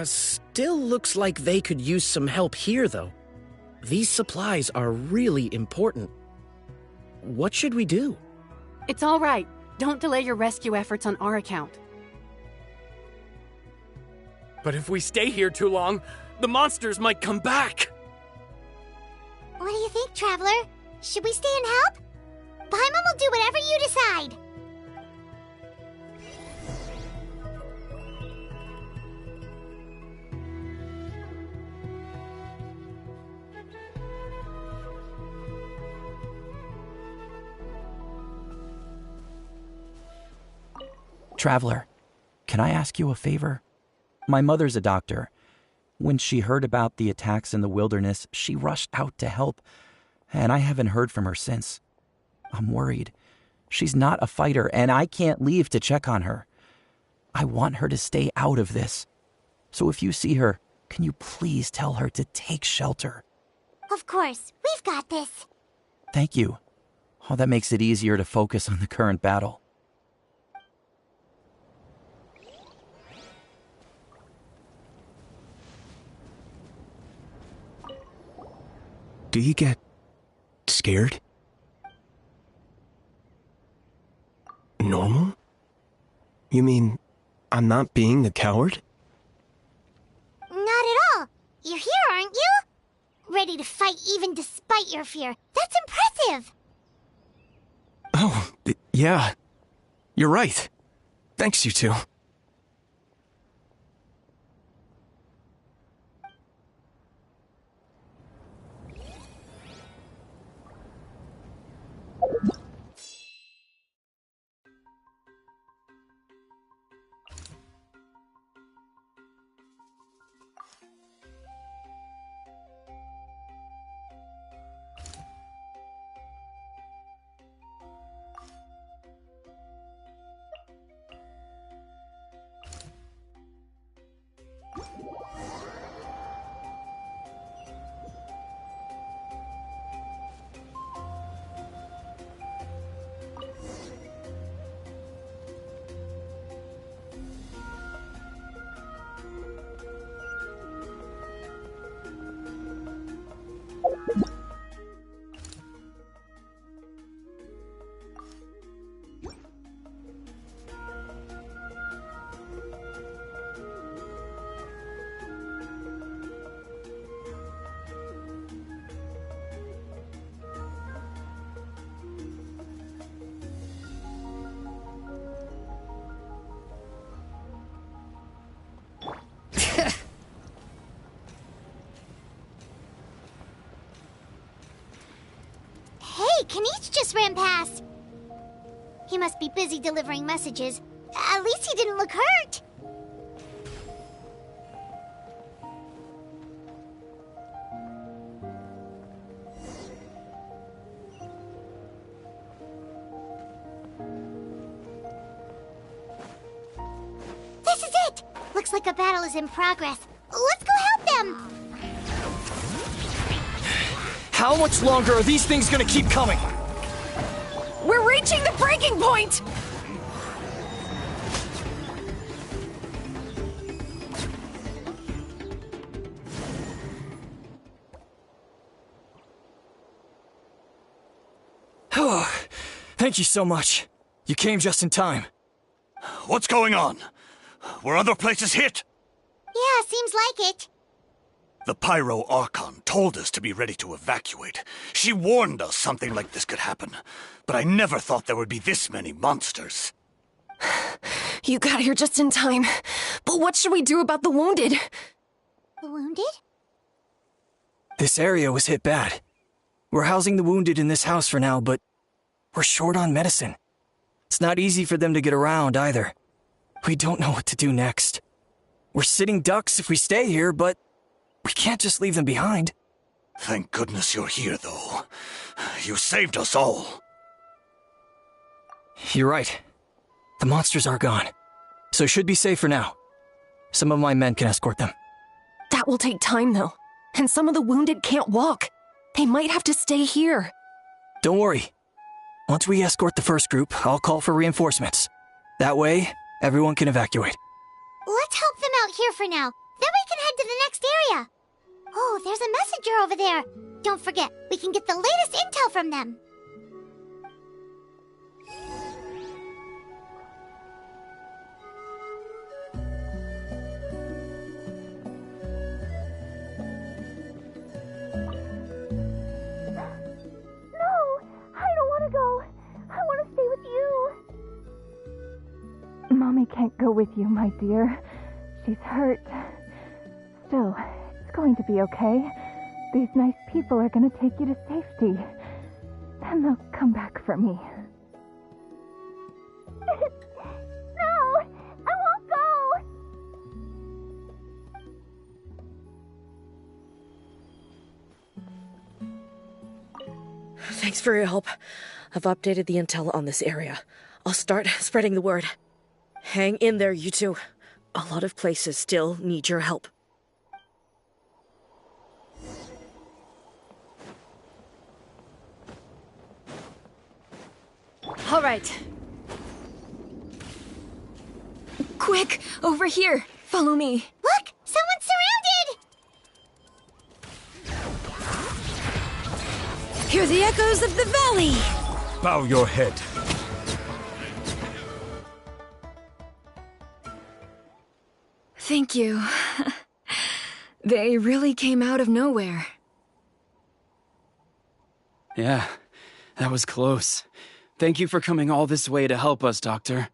Still looks like they could use some help here, though. These supplies are really important. What should we do? It's all right. Don't delay your rescue efforts on our account. But if we stay here too long, the monsters might come back! What do you think, Traveler? Should we stay and help? Paimon will do whatever you decide. Traveler, can I ask you a favor? My mother's a doctor. When she heard about the attacks in the wilderness, she rushed out to help, and I haven't heard from her since. I'm worried. She's not a fighter, and I can't leave to check on her. I want her to stay out of this. So if you see her, can you please tell her to take shelter? Of course, we've got this. Thank you. Oh, that makes it easier to focus on the current battle. Do you get scared? Normal? You mean I'm not being a coward? Not at all. You're here, aren't you? Ready to fight even despite your fear. That's impressive. Oh, yeah. You're right. Thanks, you two. Hey, Kanich just ran past. He must be busy delivering messages. At least he didn't look hurt. This is it! Looks like a battle is in progress. Let's go help them! How much longer are these things gonna keep coming? We're reaching the breaking point! Thank you so much. You came just in time. What's going on? Were other places hit? Yeah, seems like it. The Pyro Archon told us to be ready to evacuate. She warned us something like this could happen. But I never thought there would be this many monsters. You got here just in time. But what should we do about the wounded? The wounded? This area was hit bad. We're housing the wounded in this house for now, but we're short on medicine. It's not easy for them to get around either. We don't know what to do next. We're sitting ducks if we stay here, but we can't just leave them behind. Thank goodness you're here, though. You saved us all. You're right. The monsters are gone, so should be safe for now. Some of my men can escort them. That will take time, though. And some of the wounded can't walk. They might have to stay here. Don't worry. Once we escort the first group, I'll call for reinforcements. That way, everyone can evacuate. Let's help them out here for now. Then we can head to the next area. Oh, there's a messenger over there. Don't forget, we can get the latest intel from them. No, I don't want to go. I want to stay with you. Mommy can't go with you, my dear. She's hurt. Still, it's going to be okay. These nice people are going to take you to safety. Then they'll come back for me. No! I won't go! Thanks for your help. I've updated the intel on this area. I'll start spreading the word. Hang in there, you two. A lot of places still need your help. All right. Quick, over here. Follow me. Look! Someone's surrounded! Hear the echoes of the valley! Bow your head. Thank you. They really came out of nowhere. Yeah, that was close. Thank you for coming all this way to help us, Doctor.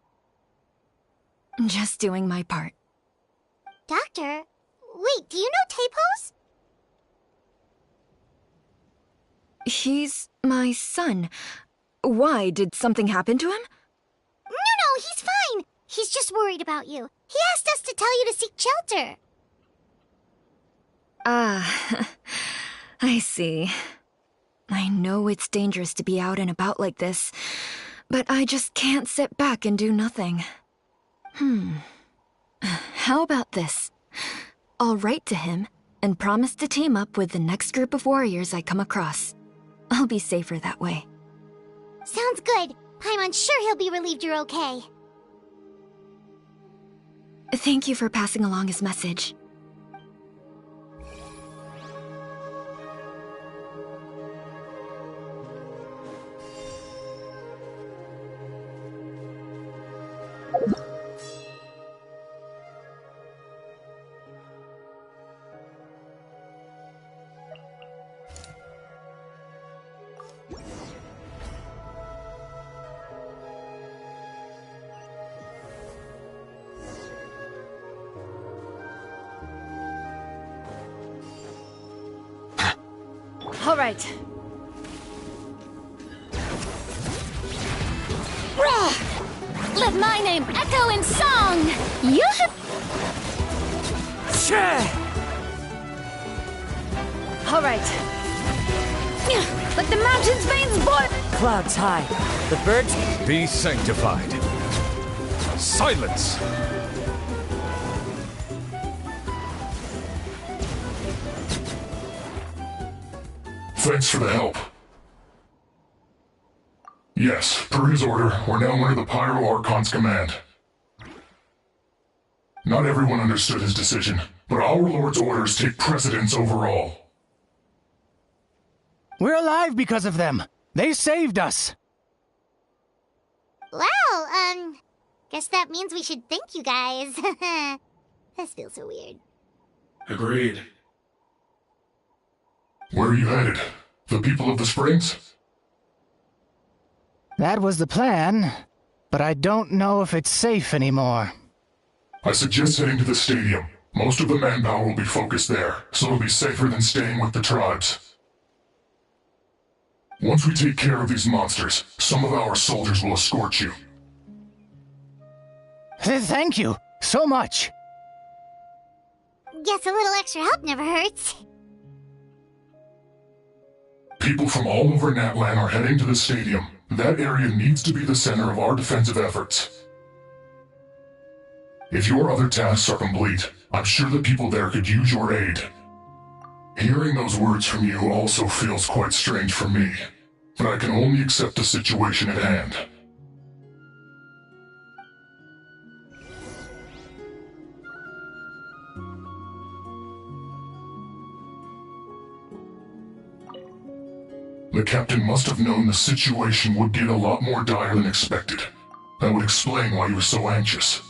Just doing my part. Doctor? Wait, do you know Tapos? He's my son. Why? Did something happen to him? No, he's fine. He's just worried about you. He asked us to tell you to seek shelter. Ah, I see. I know it's dangerous to be out and about like this, but I just can't sit back and do nothing. How about this? I'll write to him and promise to team up with the next group of warriors I come across. I'll be safer that way. Sounds good. Paimon's sure he'll be relieved you're okay. Thank you for passing along his message. All right. Let my name echo in song! All right. Let the mountain's veins boil! Clouds high. The birds... Be sanctified. Silence! Thanks for the help. Yes, per his order, we're now under the Pyro Archon's command. Not everyone understood his decision, but our Lord's orders take precedence over all. We're alive because of them. They saved us. Well, guess that means we should thank you guys. This feels so weird. Agreed. Where are you headed? The people of the Springs? That was the plan, but I don't know if it's safe anymore. I suggest heading to the stadium. Most of the manpower will be focused there, so it'll be safer than staying with the tribes. Once we take care of these monsters, some of our soldiers will escort you. Thank you so much. Guess a little extra help never hurts. People from all over Natlan are heading to the stadium. That area needs to be the center of our defensive efforts. If your other tasks are complete, I'm sure the people there could use your aid. Hearing those words from you also feels quite strange for me, but I can only accept the situation at hand. The captain must have known the situation would get a lot more dire than expected. That would explain why he was so anxious.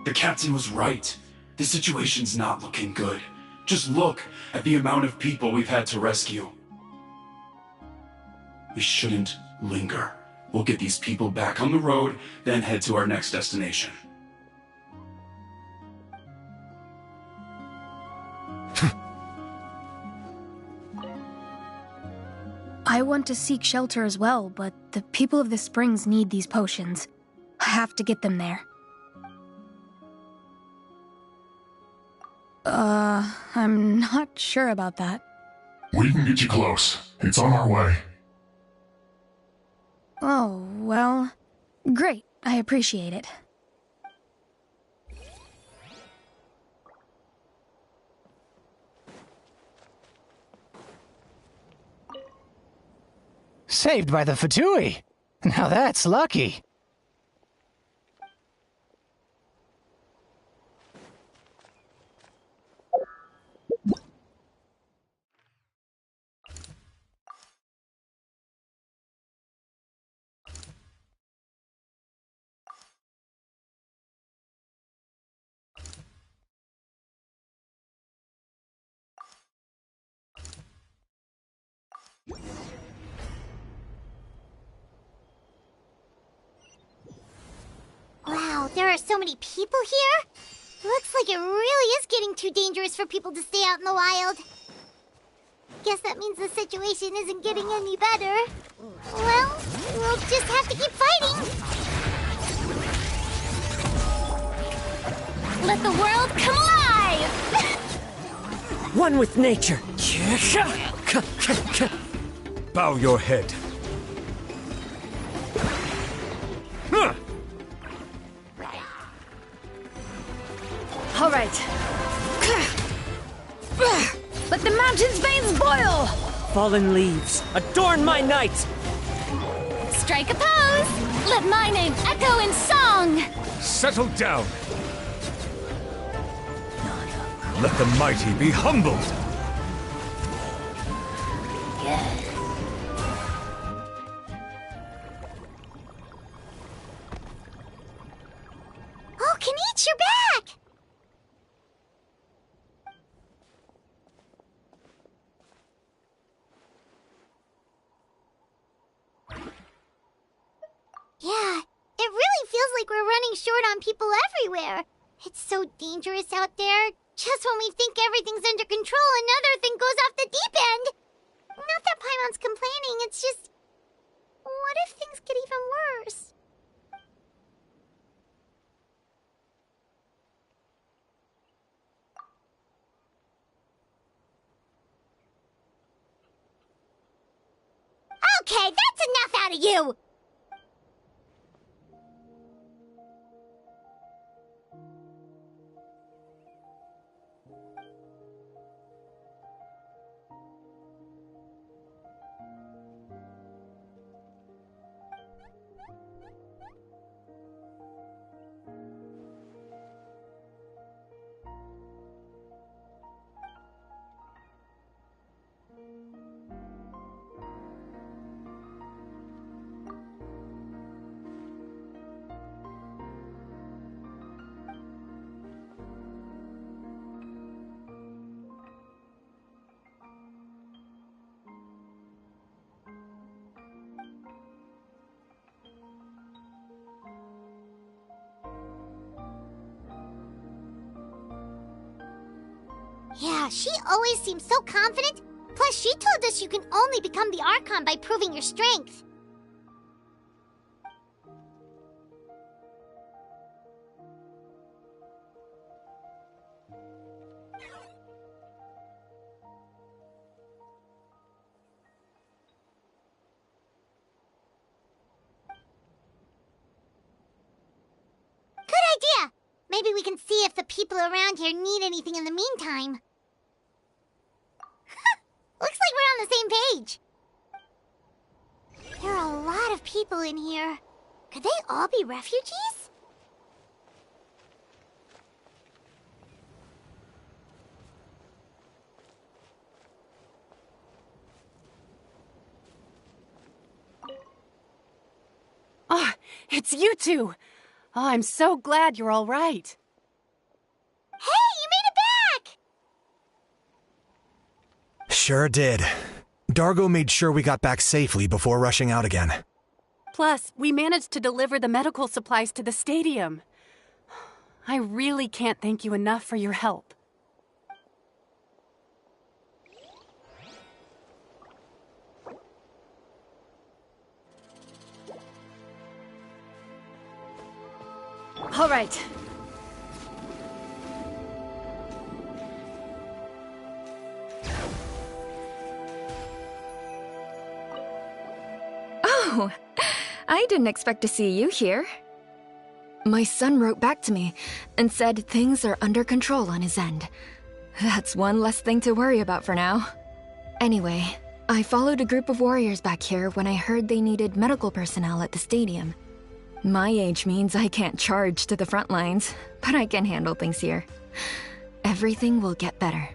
The captain was right. The situation's not looking good. Just look at the amount of people we've had to rescue. We shouldn't linger. We'll get these people back on the road, then head to our next destination. I want to seek shelter as well, but the people of the Springs need these potions. I have to get them there. I'm not sure about that. We can get you close. It's on our way. Oh, well, great. I appreciate it. Saved by the Fatui. Now that's lucky. There are so many people here. Looks like it really is getting too dangerous for people to stay out in the wild. Guess that means the situation isn't getting any better. Well, we'll just have to keep fighting. Let the world come alive! One with nature. Bow your head. All right. Let the mountain's veins boil! Fallen leaves, adorn my night! Strike a pose! Let my name echo in song! Settle down. Let the mighty be humbled. Oh, Kenichi, you're back! Yeah, it really feels like we're running short on people everywhere. It's so dangerous out there. Just when we think everything's under control, another thing goes off the deep end. Not that Paimon's complaining, it's just... What if things get even worse? Okay, that's enough out of you! Yeah, she always seems so confident. Plus, she told us you can only become the Archon by proving your strength. Good idea! Maybe we can see if the people around here need anything in the meantime. Looks like we're on the same page. There are a lot of people in here. Could they all be refugees? Oh, it's you two! Oh, I'm so glad you're all right. Hey, you made it back! Sure did. Dargo made sure we got back safely before rushing out again. Plus, we managed to deliver the medical supplies to the stadium. I really can't thank you enough for your help. All right. Oh, I didn't expect to see you here. My son wrote back to me and said things are under control on his end. That's one less thing to worry about for now. Anyway, I followed a group of warriors back here when I heard they needed medical personnel at the stadium. My age means I can't charge to the front lines, but I can handle things here. Everything will get better.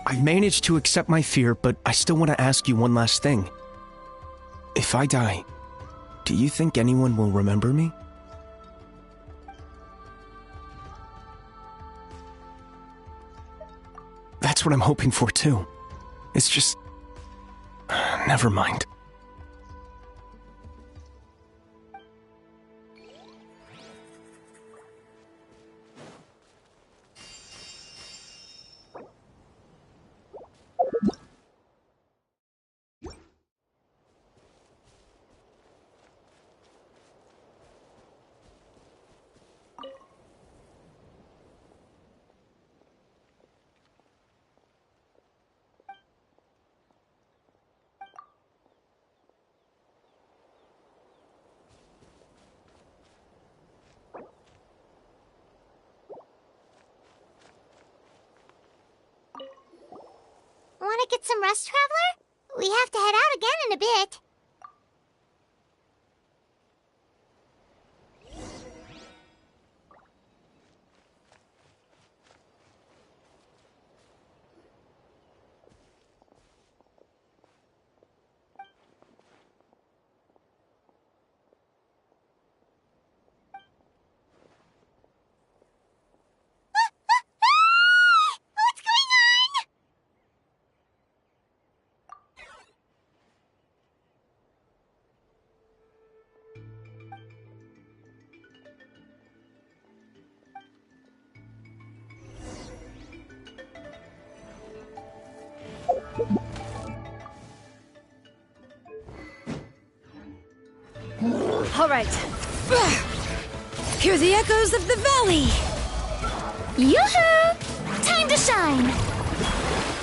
I managed to accept my fear, but I still want to ask you one last thing. If I die, do you think anyone will remember me? That's what I'm hoping for too. It's just... never mind. Want to get some rest, Traveler? We have to head out again in a bit. All right. Hear the echoes of the valley. Yoo-hoo! Time to shine!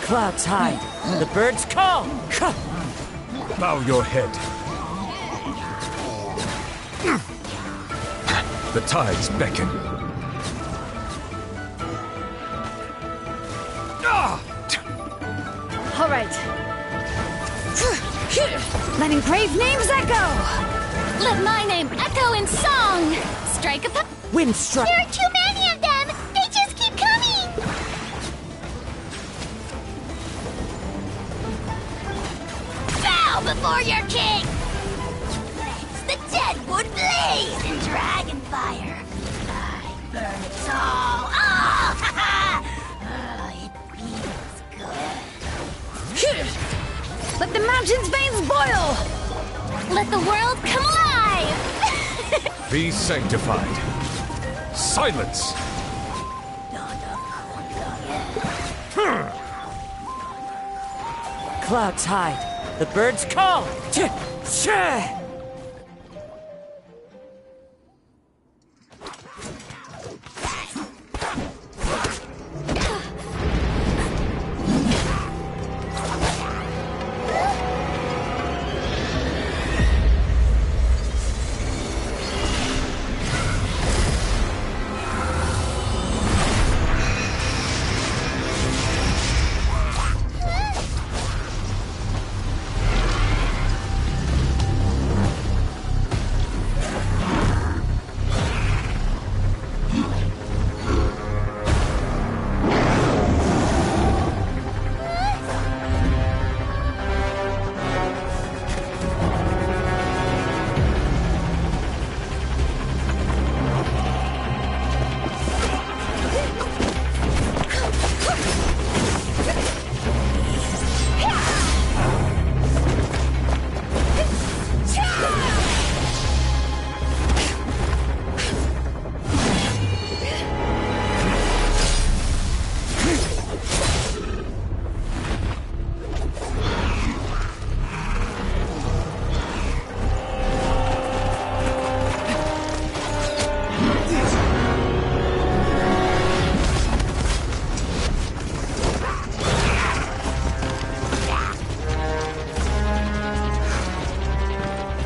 Clouds high. The birds call. Bow your head. The tides beckon. All right. Letting brave names echo. Let my name echo in song! Strike a Wind strike. There are too many of them! They just keep coming! Bow before your king! The dead wood blaze in dragon fire. I burn it all. Oh, ha ha! Oh, it feels good. Let the mountain's veins boil! Let the world come alive! Be sanctified. Silence! Clouds hide. The birds call.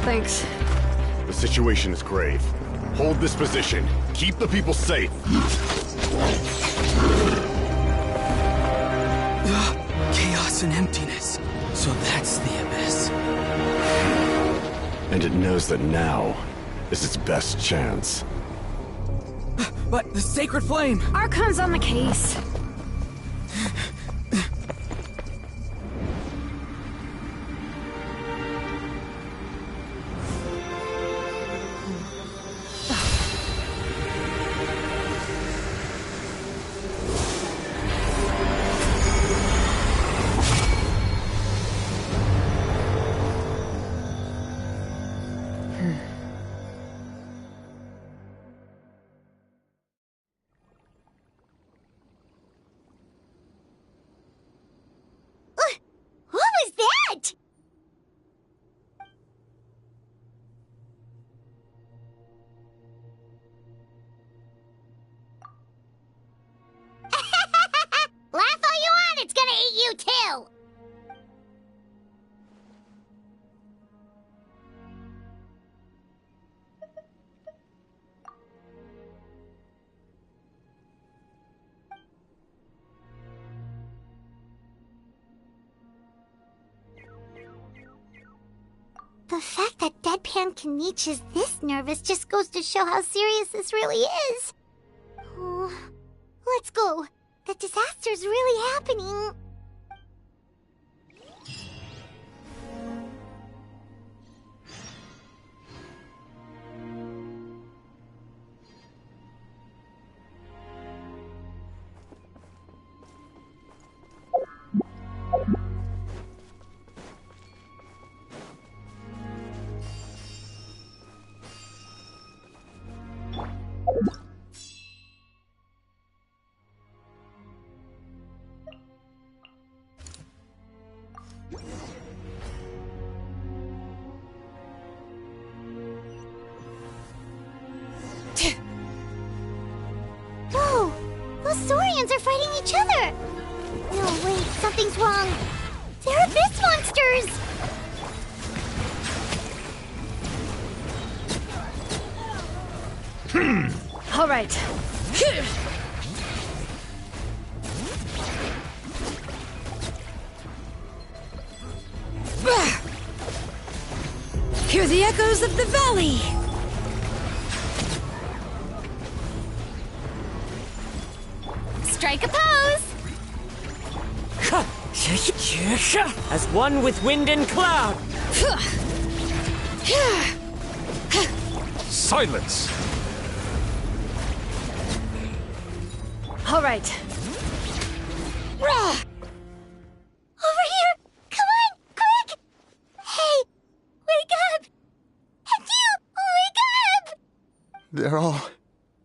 Thanks. The situation is grave. Hold this position. Keep the people safe. Chaos and emptiness. So that's the abyss. And it knows that now is its best chance. But the sacred flame! Archon's on the case. The fact that Deadpan Kanich is this nervous just goes to show how serious this really is. Oh, let's go. The disaster's really happening. Whoa! Those Saurians are fighting each other! No, wait, something's wrong. They're abyss monsters! All right. Hear the echoes of the valley! Strike a pose! As one with wind and cloud. Silence! All right. Over here! Come on, quick! Hey, wake up! And you, wake up! They're all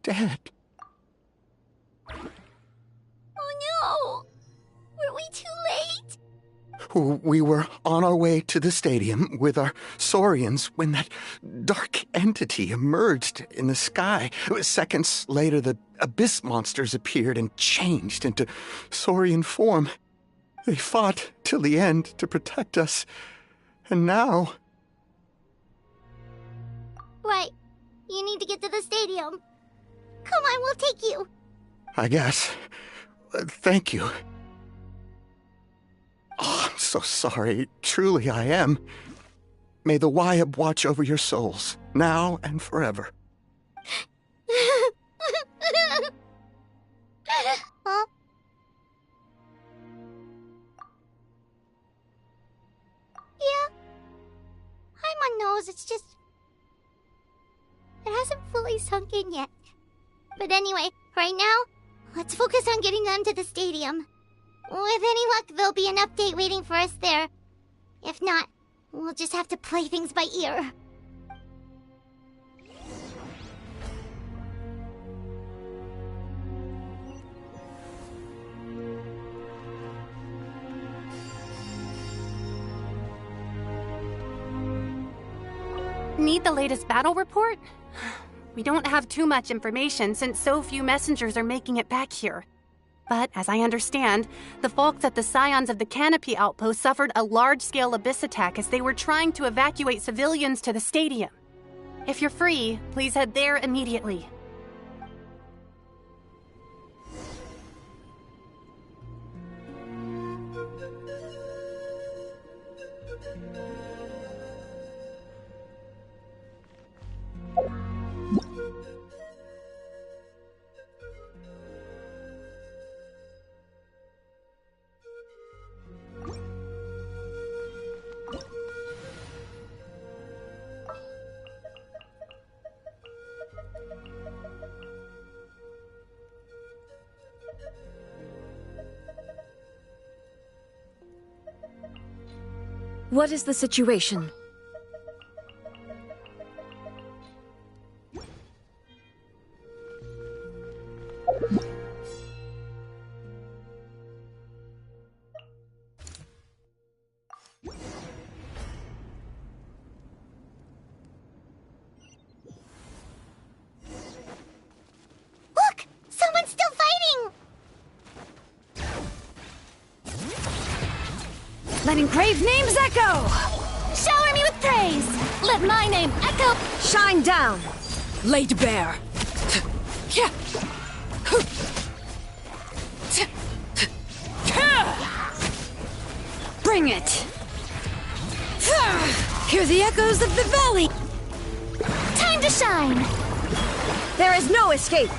dead. Oh no! Were we too late? We were on our way to the stadium with our Saurians when that dark entity emerged in the sky. Seconds later, the abyss monsters appeared and changed into Saurian form. They fought till the end to protect us. And now... Right. You need to get to the stadium. Come on, we'll take you. I guess. Thank you. Oh, I'm so sorry. Truly, I am. May the Wyab watch over your souls, now and forever. Huh? Yeah. I'm on nose, it's just... It hasn't fully sunk in yet. But anyway, right now, let's focus on getting them to the stadium. With any luck, there'll be an update waiting for us there. If not, we'll just have to play things by ear. Need the latest battle report? We don't have too much information since so few messengers are making it back here. But, as I understand, the folks at the Scions of the Canopy Outpost suffered a large-scale abyss attack as they were trying to evacuate civilians to the stadium. If you're free, please head there immediately. What is the situation? Look! Someone's still fighting! Letting crave names echo! Shower me with praise! Let my name echo! Shine down! Laid bare! Bring it! Hear the echoes of the valley! Time to shine! There is no escape!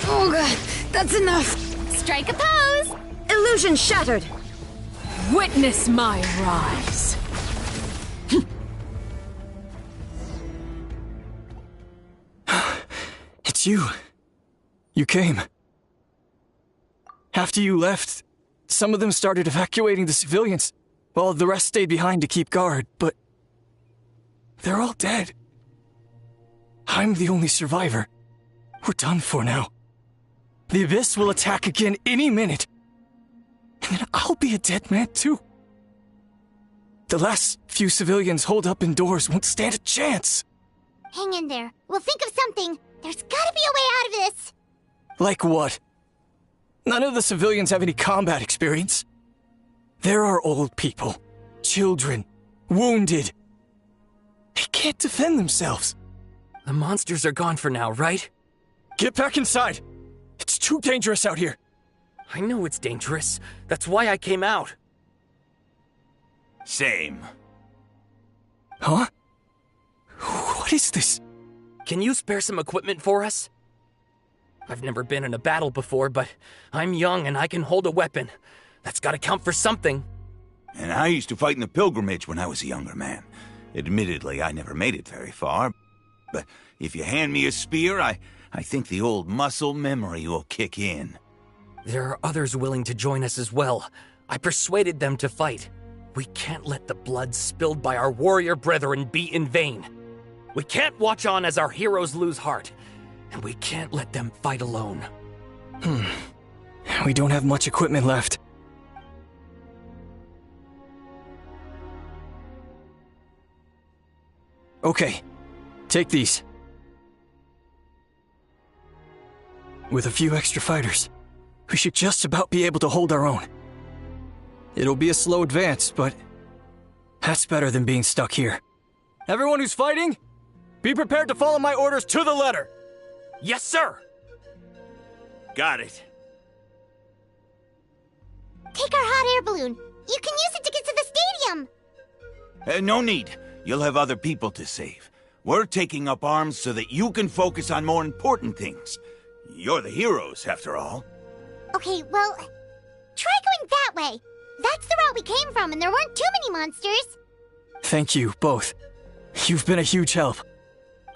Oh god, that's enough! Strike a pose! Illusion shattered! Witness my rise! It's you. You came. After you left, some of them started evacuating the civilians, while the rest stayed behind to keep guard, but they're all dead. I'm the only survivor. We're done for now. The Abyss will attack again any minute. And then I'll be a dead man too. The last few civilians holed up indoors won't stand a chance. Hang in there. We'll think of something. There's gotta be a way out of this. Like what? None of the civilians have any combat experience. There are old people, children, wounded. They can't defend themselves. The monsters are gone for now, right? Get back inside! It's too dangerous out here. I know it's dangerous. That's why I came out. Same. Huh? What is this? Can you spare some equipment for us? I've never been in a battle before, but I'm young and I can hold a weapon. That's gotta count for something. And I used to fight in the pilgrimage when I was a younger man. Admittedly, I never made it very far. But if you hand me a spear, I think the old muscle memory will kick in. There are others willing to join us as well. I persuaded them to fight. We can't let the blood spilled by our warrior brethren be in vain. We can't watch on as our heroes lose heart. And we can't let them fight alone. We don't have much equipment left. Okay, take these. With a few extra fighters, we should just about be able to hold our own. It'll be a slow advance, but that's better than being stuck here. Everyone who's fighting, be prepared to follow my orders to the letter. Yes, sir! Got it. Take our hot air balloon. You can use it to get to the stadium. No need. You'll have other people to save. We're taking up arms so that you can focus on more important things. You're the heroes, after all. Okay, well, try going that way. That's the route we came from, and there weren't too many monsters. Thank you, both. You've been a huge help.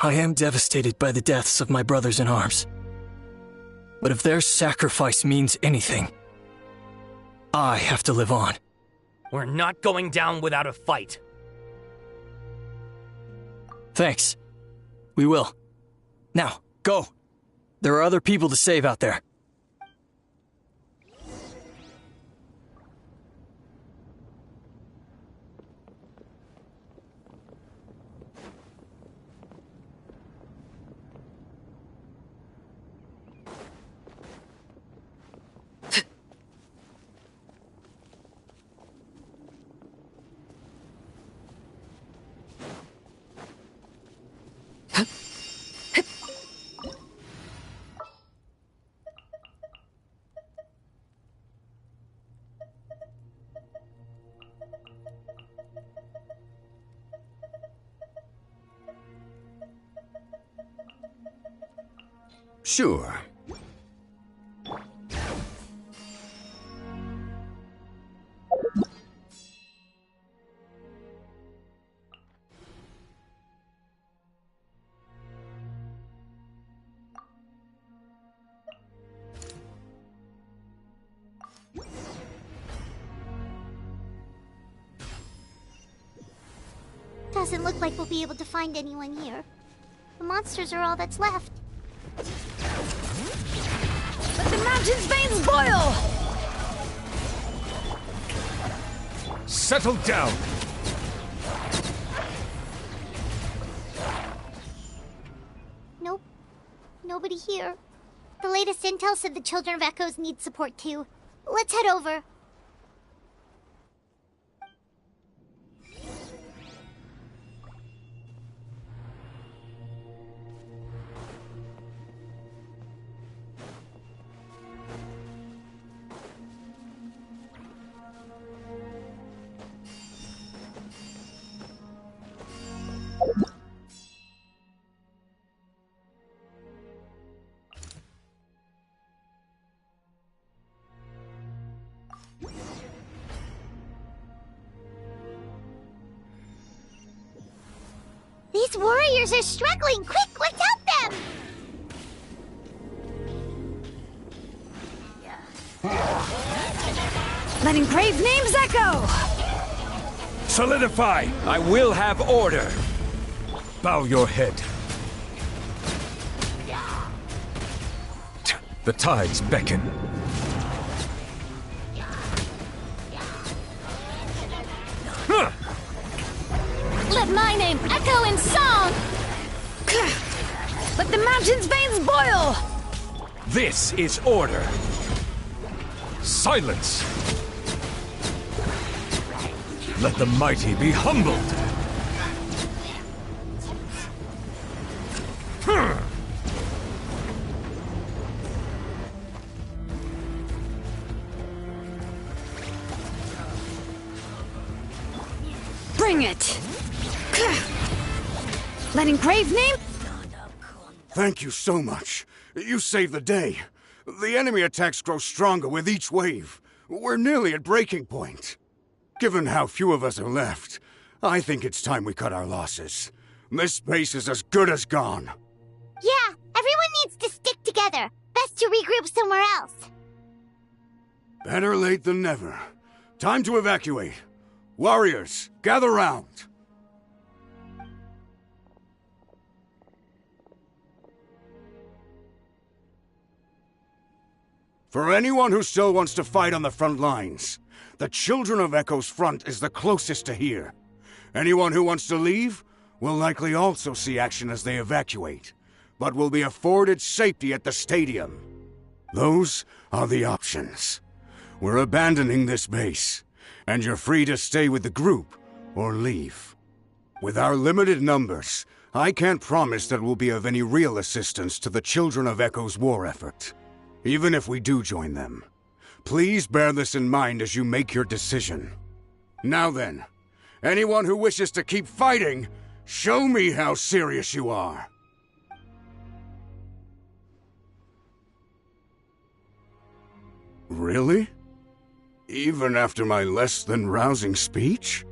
I am devastated by the deaths of my brothers in arms. But if their sacrifice means anything, I have to live on. We're not going down without a fight. Thanks. We will. Now, go. There are other people to save out there. Sure. Doesn't look like we'll be able to find anyone here. The monsters are all that's left. Let the mountain's veins boil! Settle down! Nope. Nobody here. The latest intel said the Children of Echoes need support too. Let's head over. These warriors are struggling! Quick, let's help them! Let engraved names echo! Solidify! I will have order! Bow your head. The tides beckon. Let my name echo in song! Let the mountain's veins boil! This is order. Silence! Let the mighty be humbled! Bring it! Let engraved name... Thank you so much. You saved the day. The enemy attacks grow stronger with each wave. We're nearly at breaking point. Given how few of us are left, I think it's time we cut our losses. This base is as good as gone. Yeah, everyone needs to stick together. Best to regroup somewhere else. Better late than never. Time to evacuate. Warriors, gather round. For anyone who still wants to fight on the front lines, the Children of Echo's front is the closest to here. Anyone who wants to leave will likely also see action as they evacuate, but will be afforded safety at the stadium. Those are the options. We're abandoning this base, and you're free to stay with the group or leave. With our limited numbers, I can't promise that we'll be of any real assistance to the Children of Echo's war effort. Even if we do join them, please bear this in mind as you make your decision. Now then, anyone who wishes to keep fighting, show me how serious you are. Really? Even after my less than rousing speech?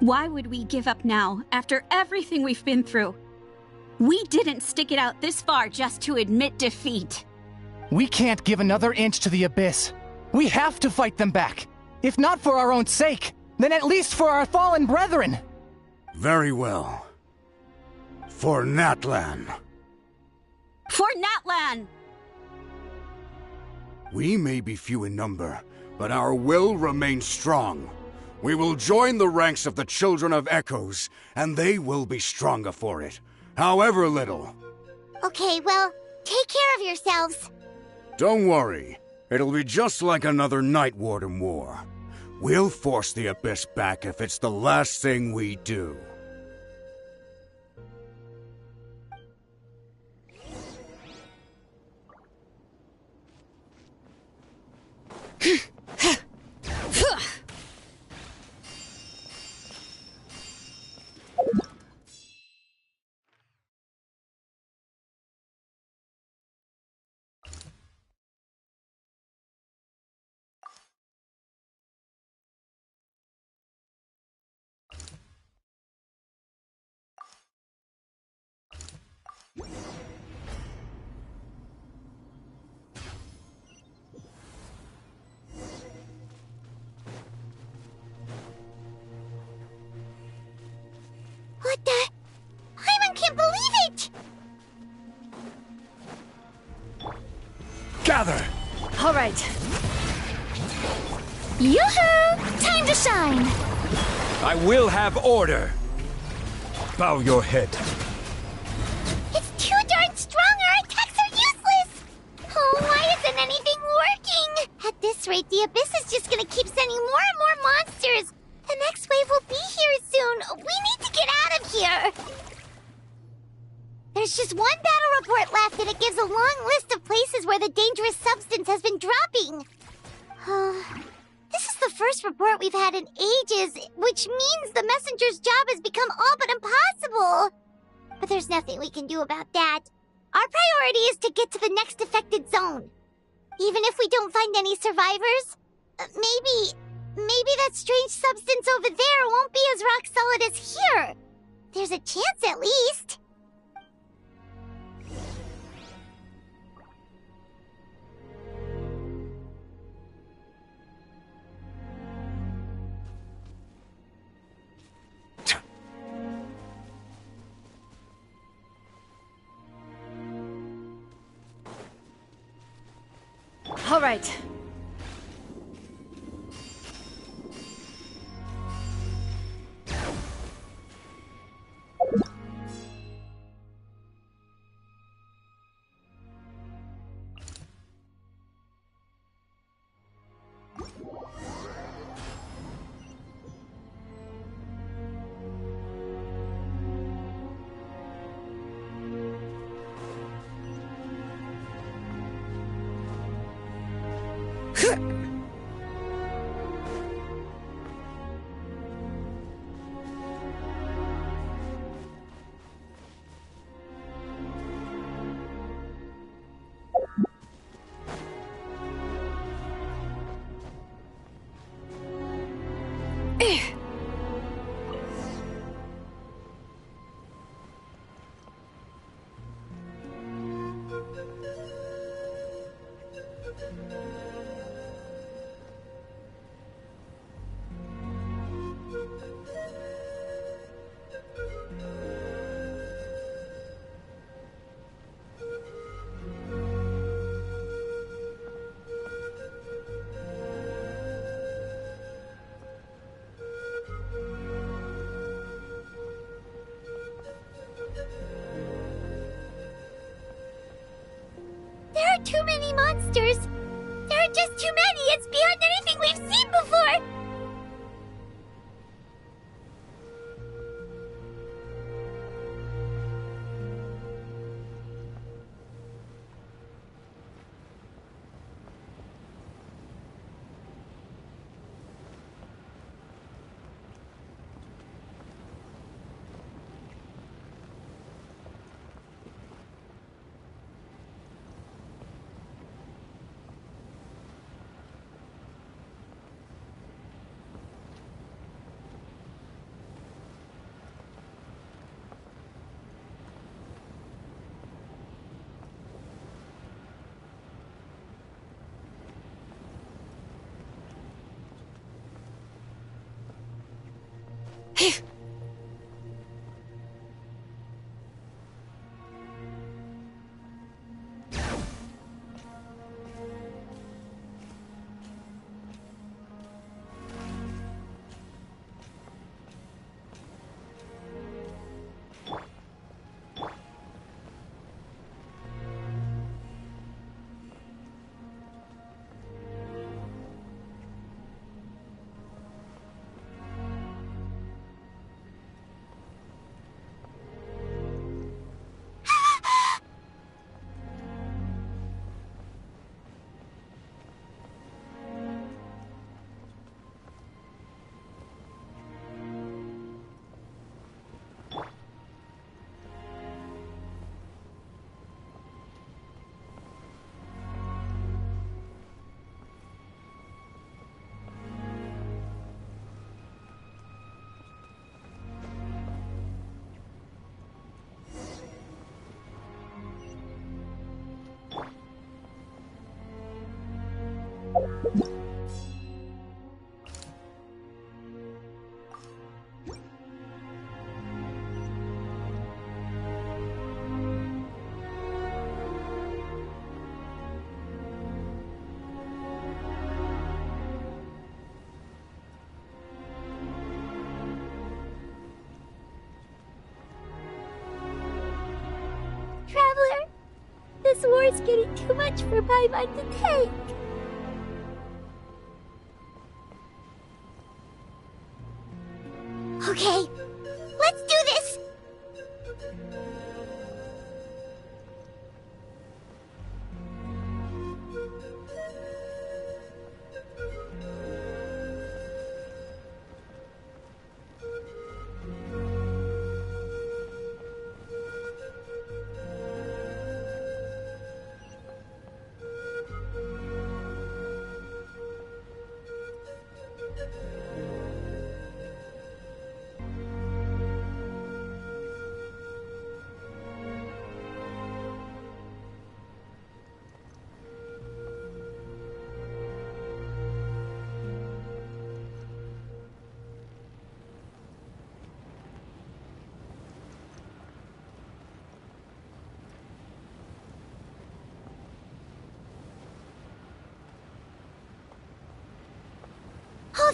Why would we give up now, after everything we've been through? We didn't stick it out this far just to admit defeat. We can't give another inch to the Abyss. We have to fight them back. If not for our own sake, then at least for our fallen brethren. Very well. For Natlan. For Natlan! We may be few in number, but our will remains strong. We will join the ranks of the Children of Echoes, and they will be stronger for it, however little. Okay, well, take care of yourselves. Don't worry. It'll be just like another Night Warden war. We'll force the Abyss back if it's the last thing we do. What the? Hyman can't believe it! Gather! All right. Yoo-hoo! Time to shine! I will have order! Bow your head. It's too darn strong! Our attacks are useless! Oh, why isn't anything working? At this rate, the Abyss is just gonna keep sending more and more monsters! The next wave will be here soon! We need to get out of here! There's just one battle report left, and it gives a long list of places where the dangerous substance has been dropping. This is the first report we've had in ages, which means the messenger's job has become all but impossible. But there's nothing we can do about that. Our priority is to get to the next affected zone. Even if we don't find any survivors, maybe that strange substance over there won't be as rock solid as here. There's a chance at least. All right. There are too many monsters. There are just too many. It's beyond anything we've seen before. Traveler, this war is getting too much for my mind to take. Okay, let's do this!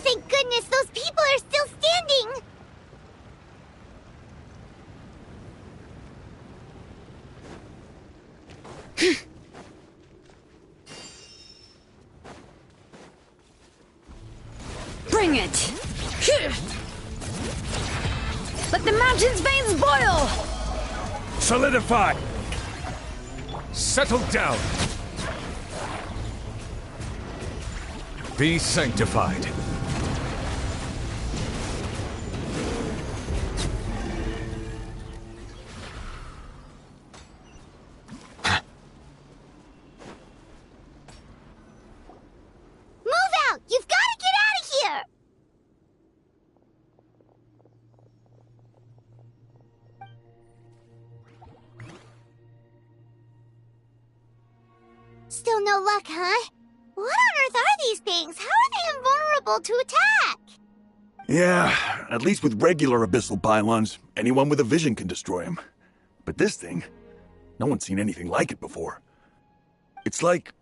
Thank goodness those people are still standing! Bring it! Let the mountain's veins boil! Solidify! Settle down! Be sanctified. Move out! You've got to get out of here! Still no luck, huh? What on earth are these things? How are they invulnerable to attack? Yeah, at least with regular abyssal pylons, anyone with a vision can destroy them. But this thing, no one's seen anything like it before. It's like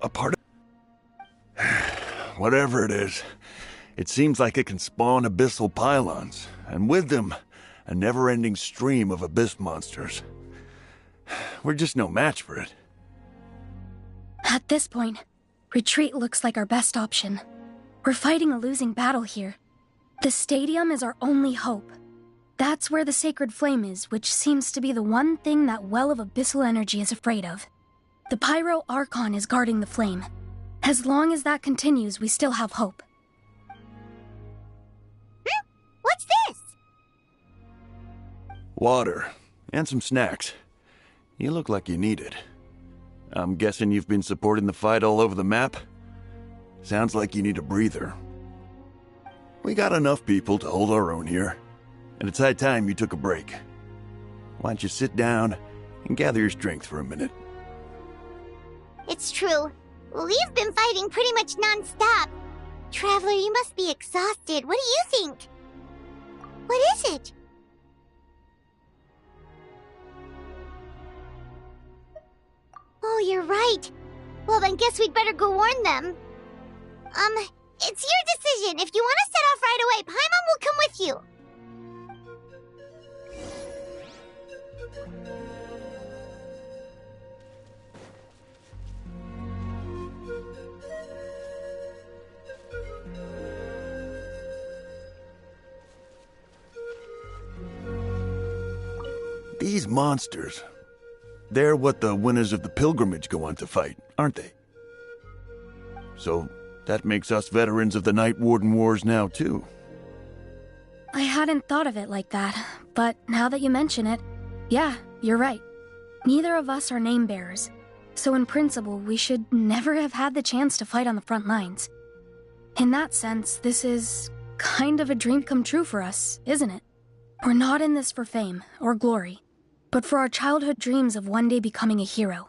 a part of... Whatever it is, it seems like it can spawn abyssal pylons, and with them, a never-ending stream of abyss monsters. We're just no match for it. At this point, retreat looks like our best option. We're fighting a losing battle here. The stadium is our only hope. That's where the sacred flame is, which seems to be the one thing that well of abyssal energy is afraid of. The Pyro Archon is guarding the flame. As long as that continues, we still have hope. What's this? Water, and some snacks. You look like you need it. I'm guessing you've been supporting the fight all over the map? Sounds like you need a breather. We got enough people to hold our own here, and it's high time you took a break. Why don't you sit down and gather your strength for a minute? It's true. We've been fighting pretty much non-stop. Traveler, you must be exhausted. What do you think? What is it? Oh, you're right. Well, then guess we'd better go warn them. It's your decision. If you want to set off right away, Paimon will come with you. These monsters, they're what the winners of the pilgrimage go on to fight, aren't they? So that makes us veterans of the Night Warden Wars now, too. I hadn't thought of it like that, but now that you mention it, yeah, you're right. Neither of us are name bearers, so in principle, we should never have had the chance to fight on the front lines. In that sense, this is kind of a dream come true for us, isn't it? We're not in this for fame or glory, but for our childhood dreams of one day becoming a hero.